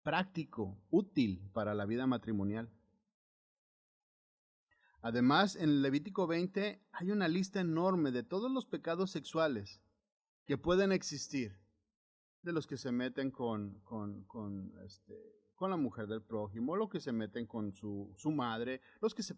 práctico, útil para la vida matrimonial. Además, en Levítico 20 hay una lista enorme de todos los pecados sexuales que pueden existir, de los que se meten con la mujer del prójimo, los que se meten con su madre, los que se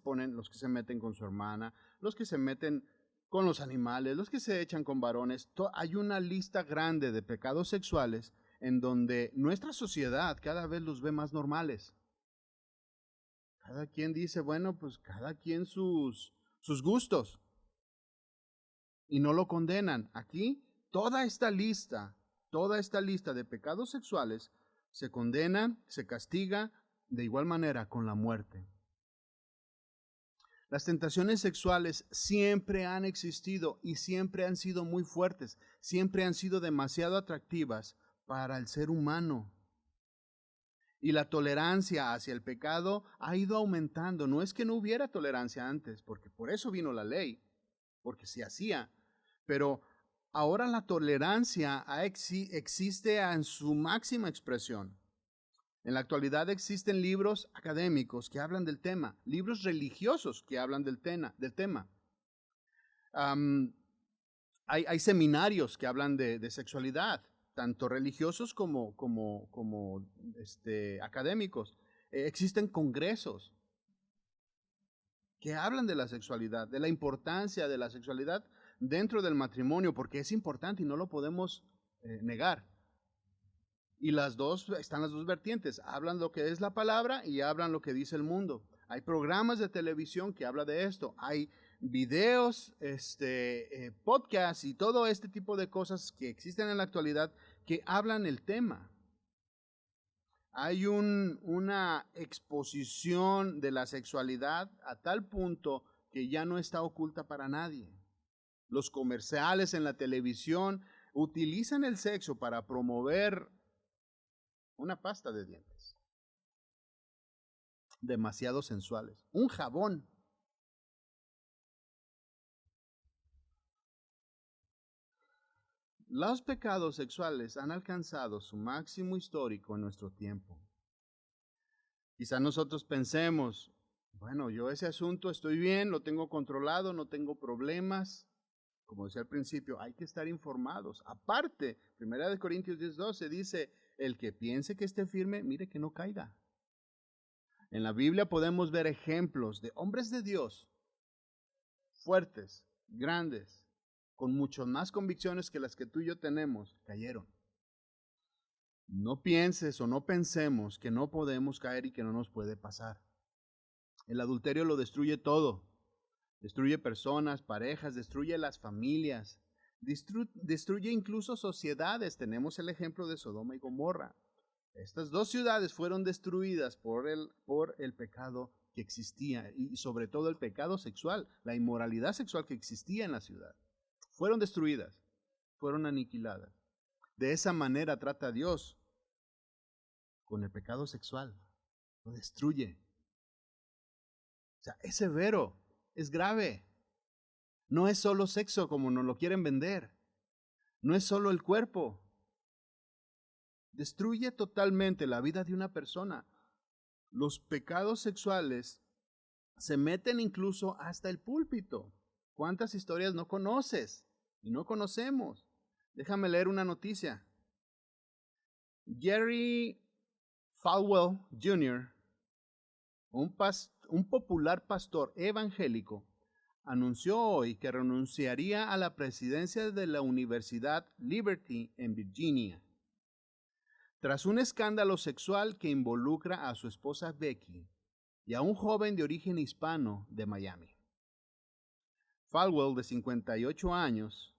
meten con su hermana, los que se meten con los animales, los que se echan con varones. Hay una lista grande de pecados sexuales en donde nuestra sociedad cada vez los ve más normales. Cada quien dice, bueno, pues cada quien sus gustos. Y no lo condenan. Aquí, toda esta lista de pecados sexuales se condena, se castiga de igual manera con la muerte. Las tentaciones sexuales siempre han existido y siempre han sido muy fuertes, siempre han sido demasiado atractivas para el ser humano. Y la tolerancia hacia el pecado ha ido aumentando. No es que no hubiera tolerancia antes, porque por eso vino la ley, porque se hacía. Pero ahora la tolerancia existe en su máxima expresión. En la actualidad existen libros académicos que hablan del tema, libros religiosos que hablan del tema. Hay seminarios que hablan de sexualidad, tanto religiosos como académicos. Existen congresos que hablan de la sexualidad, de la importancia de la sexualidad dentro del matrimonio, porque es importante y no lo podemos negar. Y están las dos vertientes, hablan lo que es la palabra y hablan lo que dice el mundo. Hay programas de televisión que hablan de esto, hay videos, podcasts y todo este tipo de cosas que existen en la actualidad que hablan el tema. Hay una exposición de la sexualidad a tal punto que ya no está oculta para nadie. Los comerciales en la televisión utilizan el sexo para promover una pasta de dientes. Demasiado sensuales. Un jabón. Los pecados sexuales han alcanzado su máximo histórico en nuestro tiempo. Quizá nosotros pensemos, bueno, yo ese asunto estoy bien, lo tengo controlado, no tengo problemas. Como decía al principio, hay que estar informados. Aparte, 1 Corintios 10:12 dice, el que piense que esté firme, mire que no caiga. En la Biblia podemos ver ejemplos de hombres de Dios, fuertes, grandes, con muchas más convicciones que las que tú y yo tenemos, cayeron. No pienses o no pensemos que no podemos caer y que no nos puede pasar. El adulterio lo destruye todo. Destruye personas, parejas, destruye las familias, destruye incluso sociedades. Tenemos el ejemplo de Sodoma y Gomorra. Estas dos ciudades fueron destruidas por el pecado que existía y sobre todo el pecado sexual, la inmoralidad sexual que existía en la ciudad. Fueron destruidas, fueron aniquiladas. De esa manera trata Dios con el pecado sexual. Lo destruye. O sea, es severo, es grave. No es solo sexo como nos lo quieren vender. No es solo el cuerpo. Destruye totalmente la vida de una persona. Los pecados sexuales se meten incluso hasta el púlpito. ¿Cuántas historias no conoces y no conocemos? Déjame leer una noticia. Jerry Falwell Jr., un popular pastor evangélico, anunció hoy que renunciaría a la presidencia de la Universidad Liberty en Virginia, tras un escándalo sexual que involucra a su esposa Becky y a un joven de origen hispano de Miami. Falwell, de 58 años,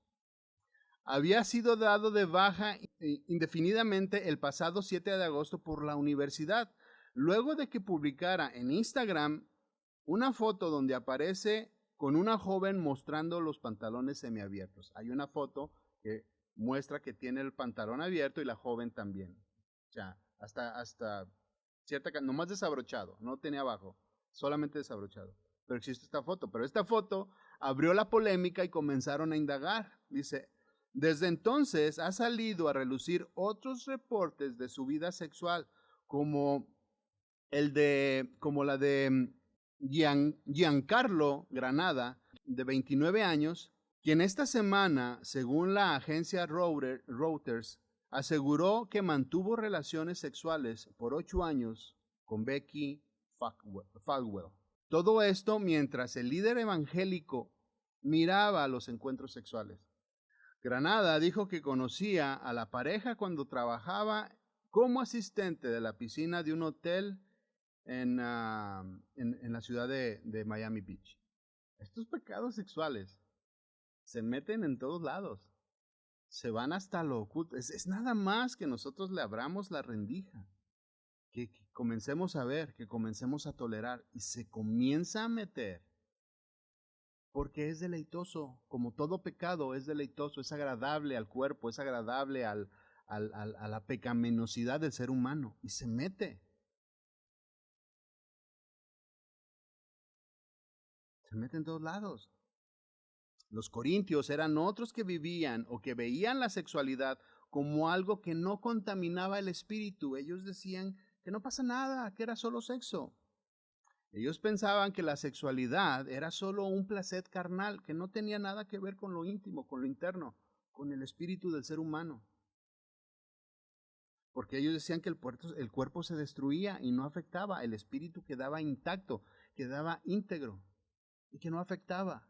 había sido dado de baja indefinidamente el pasado 7 de agosto por la universidad, luego de que publicara en Instagram una foto donde aparece con una joven mostrando los pantalones semiabiertos. Hay una foto que muestra que tiene el pantalón abierto y la joven también. O sea, hasta cierta, nomás desabrochado, no tenía abajo, solamente desabrochado. Pero existe esta foto. Pero esta foto abrió la polémica y comenzaron a indagar. Dice, desde entonces ha salido a relucir otros reportes de su vida sexual, como la de Giancarlo Granada, de 29 años, quien esta semana, según la agencia Reuters, aseguró que mantuvo relaciones sexuales por 8 años con Becky Falwell. Todo esto mientras el líder evangélico miraba los encuentros sexuales. Granada dijo que conocía a la pareja cuando trabajaba como asistente de la piscina de un hotel en la ciudad de Miami Beach. Estos pecados sexuales se meten en todos lados. Se van hasta lo oculto. Es nada más que nosotros le abramos la rendija. Que comencemos a ver, que comencemos a tolerar. Y se comienza a meter. Porque es deleitoso. Como todo pecado es deleitoso. Es agradable al cuerpo. Es agradable a la pecaminosidad del ser humano. Y se mete. Se mete en todos lados. Los corintios eran otros que vivían o que veían la sexualidad como algo que no contaminaba el espíritu. Ellos decían que no pasa nada, que era solo sexo. Ellos pensaban que la sexualidad era solo un placer carnal, que no tenía nada que ver con lo íntimo, con lo interno, con el espíritu del ser humano. Porque ellos decían que el cuerpo se destruía y no afectaba, el espíritu quedaba intacto, quedaba íntegro y que no afectaba.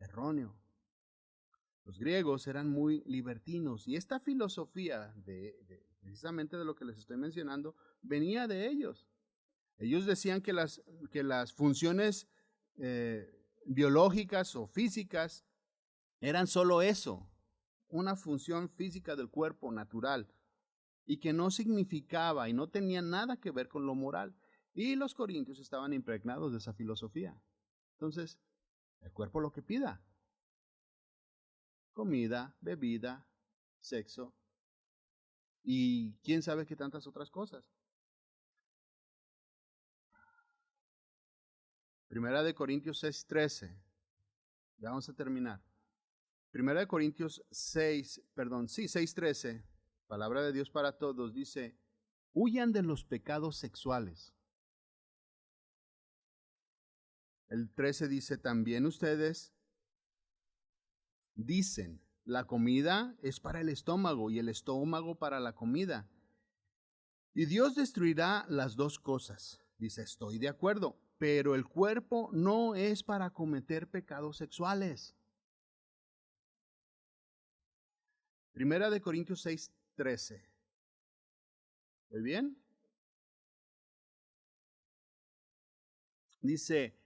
Erróneo. Los griegos eran muy libertinos y esta filosofía precisamente de lo que les estoy mencionando venía de ellos. Ellos decían que las funciones biológicas o físicas eran solo eso, una función física del cuerpo natural y que no significaba y no tenía nada que ver con lo moral. Y los corintios estaban impregnados de esa filosofía. Entonces, el cuerpo lo que pida. Comida, bebida, sexo y quién sabe qué tantas otras cosas. Primera de Corintios 6:13. Ya vamos a terminar. Primera de Corintios 6:13. Palabra de Dios para todos. Dice, huyan de los pecados sexuales. El 13 dice, también ustedes dicen, la comida es para el estómago y el estómago para la comida. Y Dios destruirá las dos cosas. Dice, estoy de acuerdo, pero el cuerpo no es para cometer pecados sexuales. Primera de Corintios 6:13. ¿Muy bien? Dice,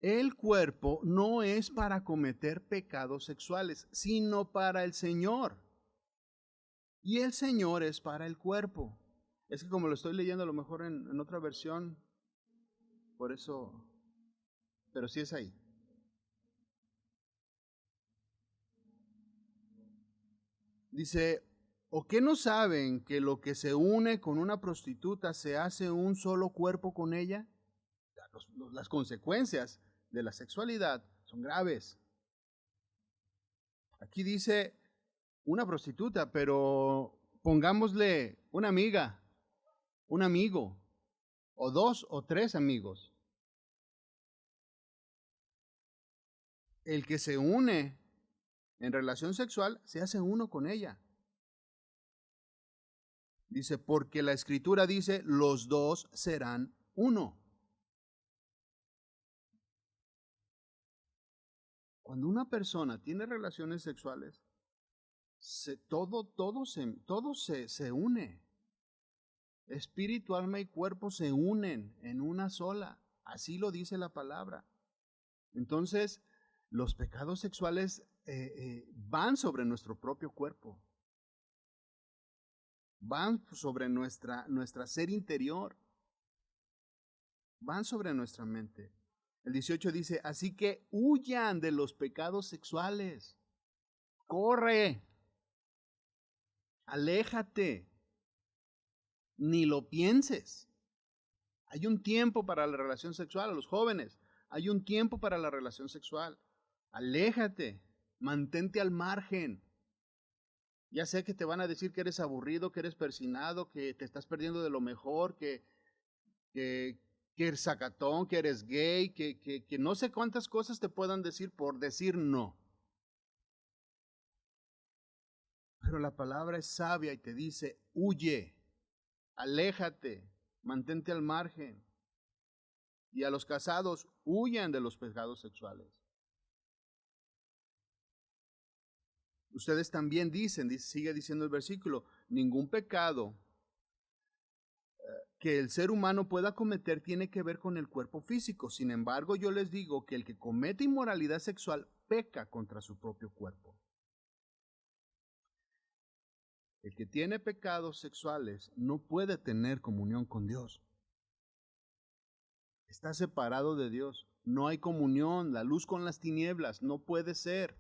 el cuerpo no es para cometer pecados sexuales, sino para el Señor. Y el Señor es para el cuerpo. Es que como lo estoy leyendo a lo mejor en otra versión, por eso, pero sí es ahí. Dice, ¿o qué no saben que lo que se une con una prostituta se hace un solo cuerpo con ella? Las consecuencias de la sexualidad son graves. Aquí dice una prostituta, pero pongámosle una amiga, un amigo, o 2 o 3 amigos. El que se une en relación sexual se hace uno con ella. Dice, porque la escritura dice, los dos serán uno. Cuando una persona tiene relaciones sexuales, todo se une. Espíritu, alma y cuerpo se unen en una sola. Así lo dice la palabra. Entonces, los pecados sexuales van sobre nuestro propio cuerpo. Van sobre nuestra ser interior. Van sobre nuestra mente. El 18 dice, así que huyan de los pecados sexuales. Corre. Aléjate. Ni lo pienses. Hay un tiempo para la relación sexual a los jóvenes. Hay un tiempo para la relación sexual. Aléjate. Mantente al margen. Ya sé que te van a decir que eres aburrido, que eres persinado, que te estás perdiendo de lo mejor, que eres sacatón, que eres gay, que no sé cuántas cosas te puedan decir por decir no. Pero la palabra es sabia y te dice, huye, aléjate, mantente al margen. Y a los casados, huyan de los pecados sexuales. Ustedes también dicen, sigue diciendo el versículo, ningún pecado que el ser humano pueda cometer tiene que ver con el cuerpo físico. Sin embargo, yo les digo que el que comete inmoralidad sexual peca contra su propio cuerpo. El que tiene pecados sexuales no puede tener comunión con Dios. Está separado de Dios. No hay comunión, la luz con las tinieblas, no puede ser.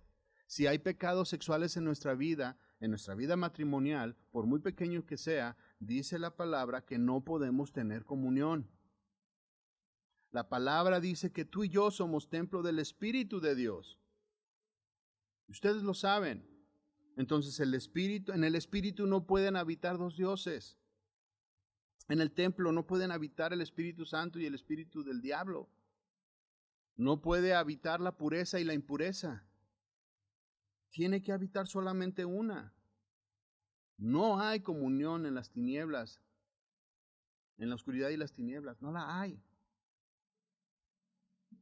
Si hay pecados sexuales en nuestra vida matrimonial, por muy pequeño que sea, dice la palabra que no podemos tener comunión. La palabra dice que tú y yo somos templo del Espíritu de Dios. Ustedes lo saben. Entonces en el Espíritu no pueden habitar dos dioses. En el templo no pueden habitar el Espíritu Santo y el Espíritu del diablo. No puede habitar la pureza y la impureza. Tiene que habitar solamente una. No hay comunión en las tinieblas, en la oscuridad y las tinieblas, no la hay.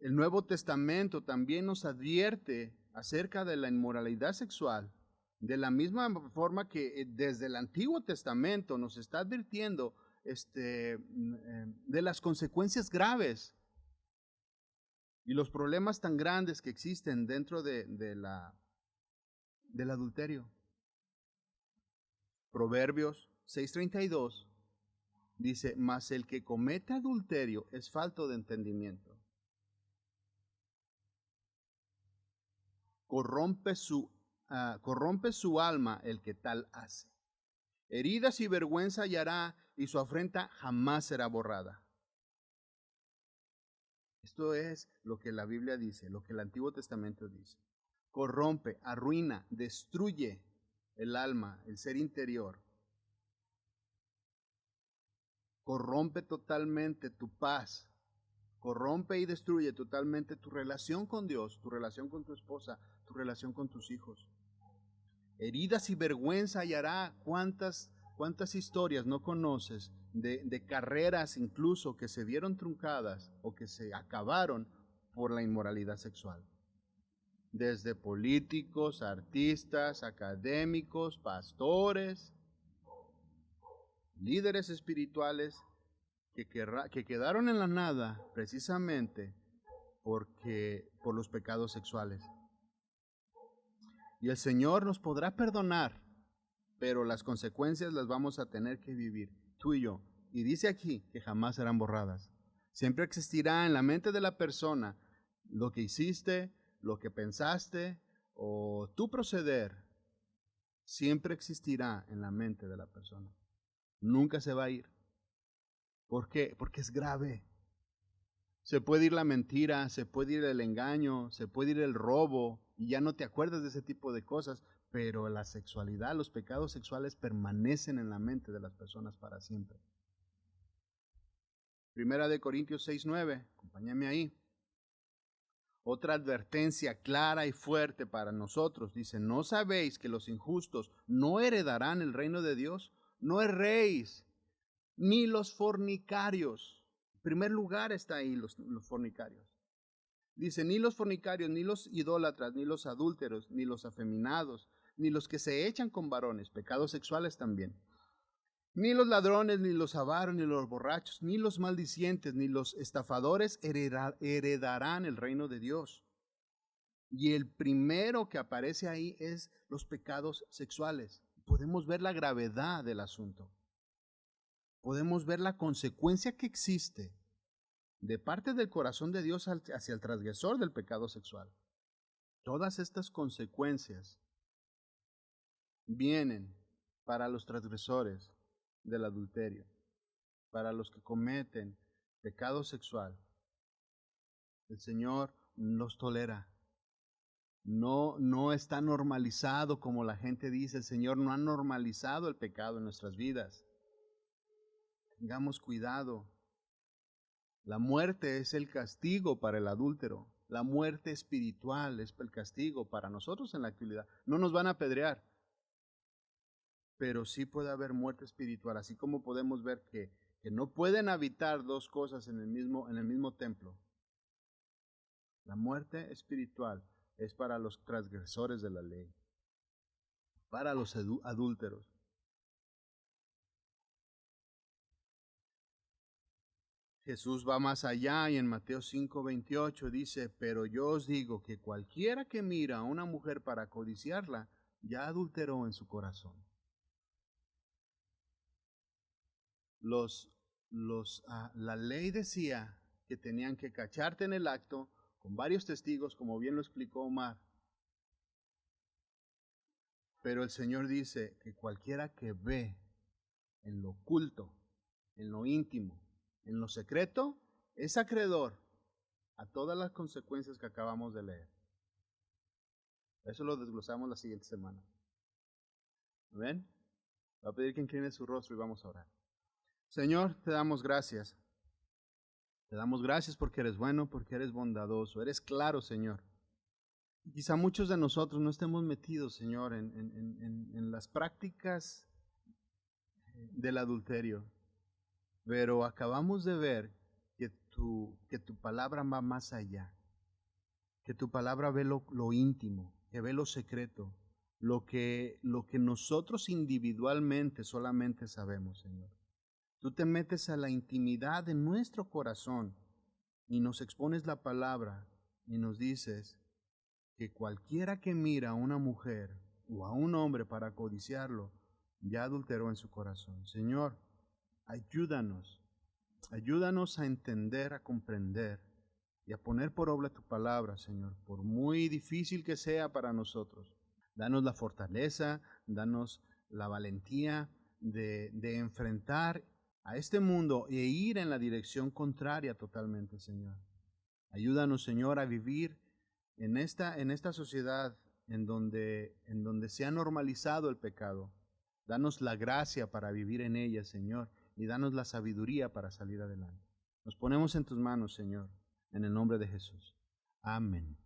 El Nuevo Testamento también nos advierte acerca de la inmoralidad sexual, de la misma forma que desde el Antiguo Testamento nos está advirtiendo de las consecuencias graves y los problemas tan grandes que existen dentro del adulterio. Proverbios 6:32 dice, mas el que comete adulterio es falto de entendimiento. Corrompe su alma el que tal hace. Heridas y vergüenza hallará, y su afrenta jamás será borrada. Esto es lo que la Biblia dice, lo que el Antiguo Testamento dice. Corrompe, arruina, destruye el alma, el ser interior. Corrompe totalmente tu paz. Corrompe y destruye totalmente tu relación con Dios, tu relación con tu esposa, tu relación con tus hijos. Heridas y vergüenza hallará. ¿Cuántas historias no conoces de carreras incluso que se vieron truncadas o que se acabaron por la inmoralidad sexual? Desde políticos, artistas, académicos, pastores. líderes espirituales que quedaron en la nada precisamente por los pecados sexuales. Y el Señor nos podrá perdonar, pero las consecuencias las vamos a tener que vivir, tú y yo. Y dice aquí que jamás serán borradas. Siempre existirá en la mente de la persona lo que hiciste, lo que pensaste o tu proceder. Siempre existirá en la mente de la persona. Nunca se va a ir. ¿Por qué? Porque es grave. Se puede ir la mentira, se puede ir el engaño, se puede ir el robo, y ya no te acuerdas de ese tipo de cosas, pero la sexualidad, los pecados sexuales permanecen en la mente de las personas para siempre. Primera de Corintios 6:9, acompáñame ahí. Otra advertencia clara y fuerte para nosotros, dice, ¿no sabéis que los injustos no heredarán el reino de Dios? No erréis, ni los fornicarios. En primer lugar está ahí los fornicarios. Dice, ni los fornicarios, ni los idólatras, ni los adúlteros, ni los afeminados, ni los que se echan con varones, pecados sexuales también, ni los ladrones, ni los avaros, ni los borrachos, ni los maldicientes, ni los estafadores heredarán el reino de Dios. Y el primero que aparece ahí es los pecados sexuales. Podemos ver la gravedad del asunto. Podemos ver la consecuencia que existe de parte del corazón de Dios hacia el transgresor del pecado sexual. Todas estas consecuencias vienen para los transgresores del adulterio, para los que cometen pecado sexual. El Señor los tolera. No está normalizado como la gente dice. El Señor no ha normalizado el pecado en nuestras vidas. Tengamos cuidado. La muerte es el castigo para el adúltero. La muerte espiritual es el castigo para nosotros en la actualidad. No nos van a apedrear, pero sí puede haber muerte espiritual, así como podemos ver que no pueden habitar dos cosas en el mismo templo. La muerte espiritual es para los transgresores de la ley, para los adúlteros. Jesús va más allá y en Mateo 5:28 dice, pero yo os digo que cualquiera que mira a una mujer para codiciarla, ya adulteró en su corazón. La ley decía que tenían que cacharte en el acto con varios testigos, como bien lo explicó Omar. Pero el Señor dice que cualquiera que ve en lo oculto, en lo íntimo, en lo secreto, es acreedor a todas las consecuencias que acabamos de leer. Eso lo desglosamos la siguiente semana. ¿Ven? Voy a pedir que incline su rostro y vamos a orar. Señor, te damos gracias. Te damos gracias porque eres bueno, porque eres bondadoso. Eres claro, Señor. Quizá muchos de nosotros no estemos metidos, Señor, en las prácticas del adulterio. Pero acabamos de ver que tu palabra va más allá. Que tu palabra ve lo íntimo, que ve lo secreto. Lo que nosotros individualmente solamente sabemos, Señor. Tú te metes a la intimidad de nuestro corazón y nos expones la palabra y nos dices que cualquiera que mira a una mujer o a un hombre para codiciarlo, ya adulteró en su corazón. Señor, ayúdanos a entender, a comprender y a poner por obra tu palabra, Señor, por muy difícil que sea para nosotros. Danos la fortaleza, danos la valentía de enfrentar a este mundo e ir en la dirección contraria totalmente, Señor. Ayúdanos, Señor, a vivir en esta sociedad en donde se ha normalizado el pecado. Danos la gracia para vivir en ella, Señor, y danos la sabiduría para salir adelante. Nos ponemos en tus manos, Señor, en el nombre de Jesús. Amén.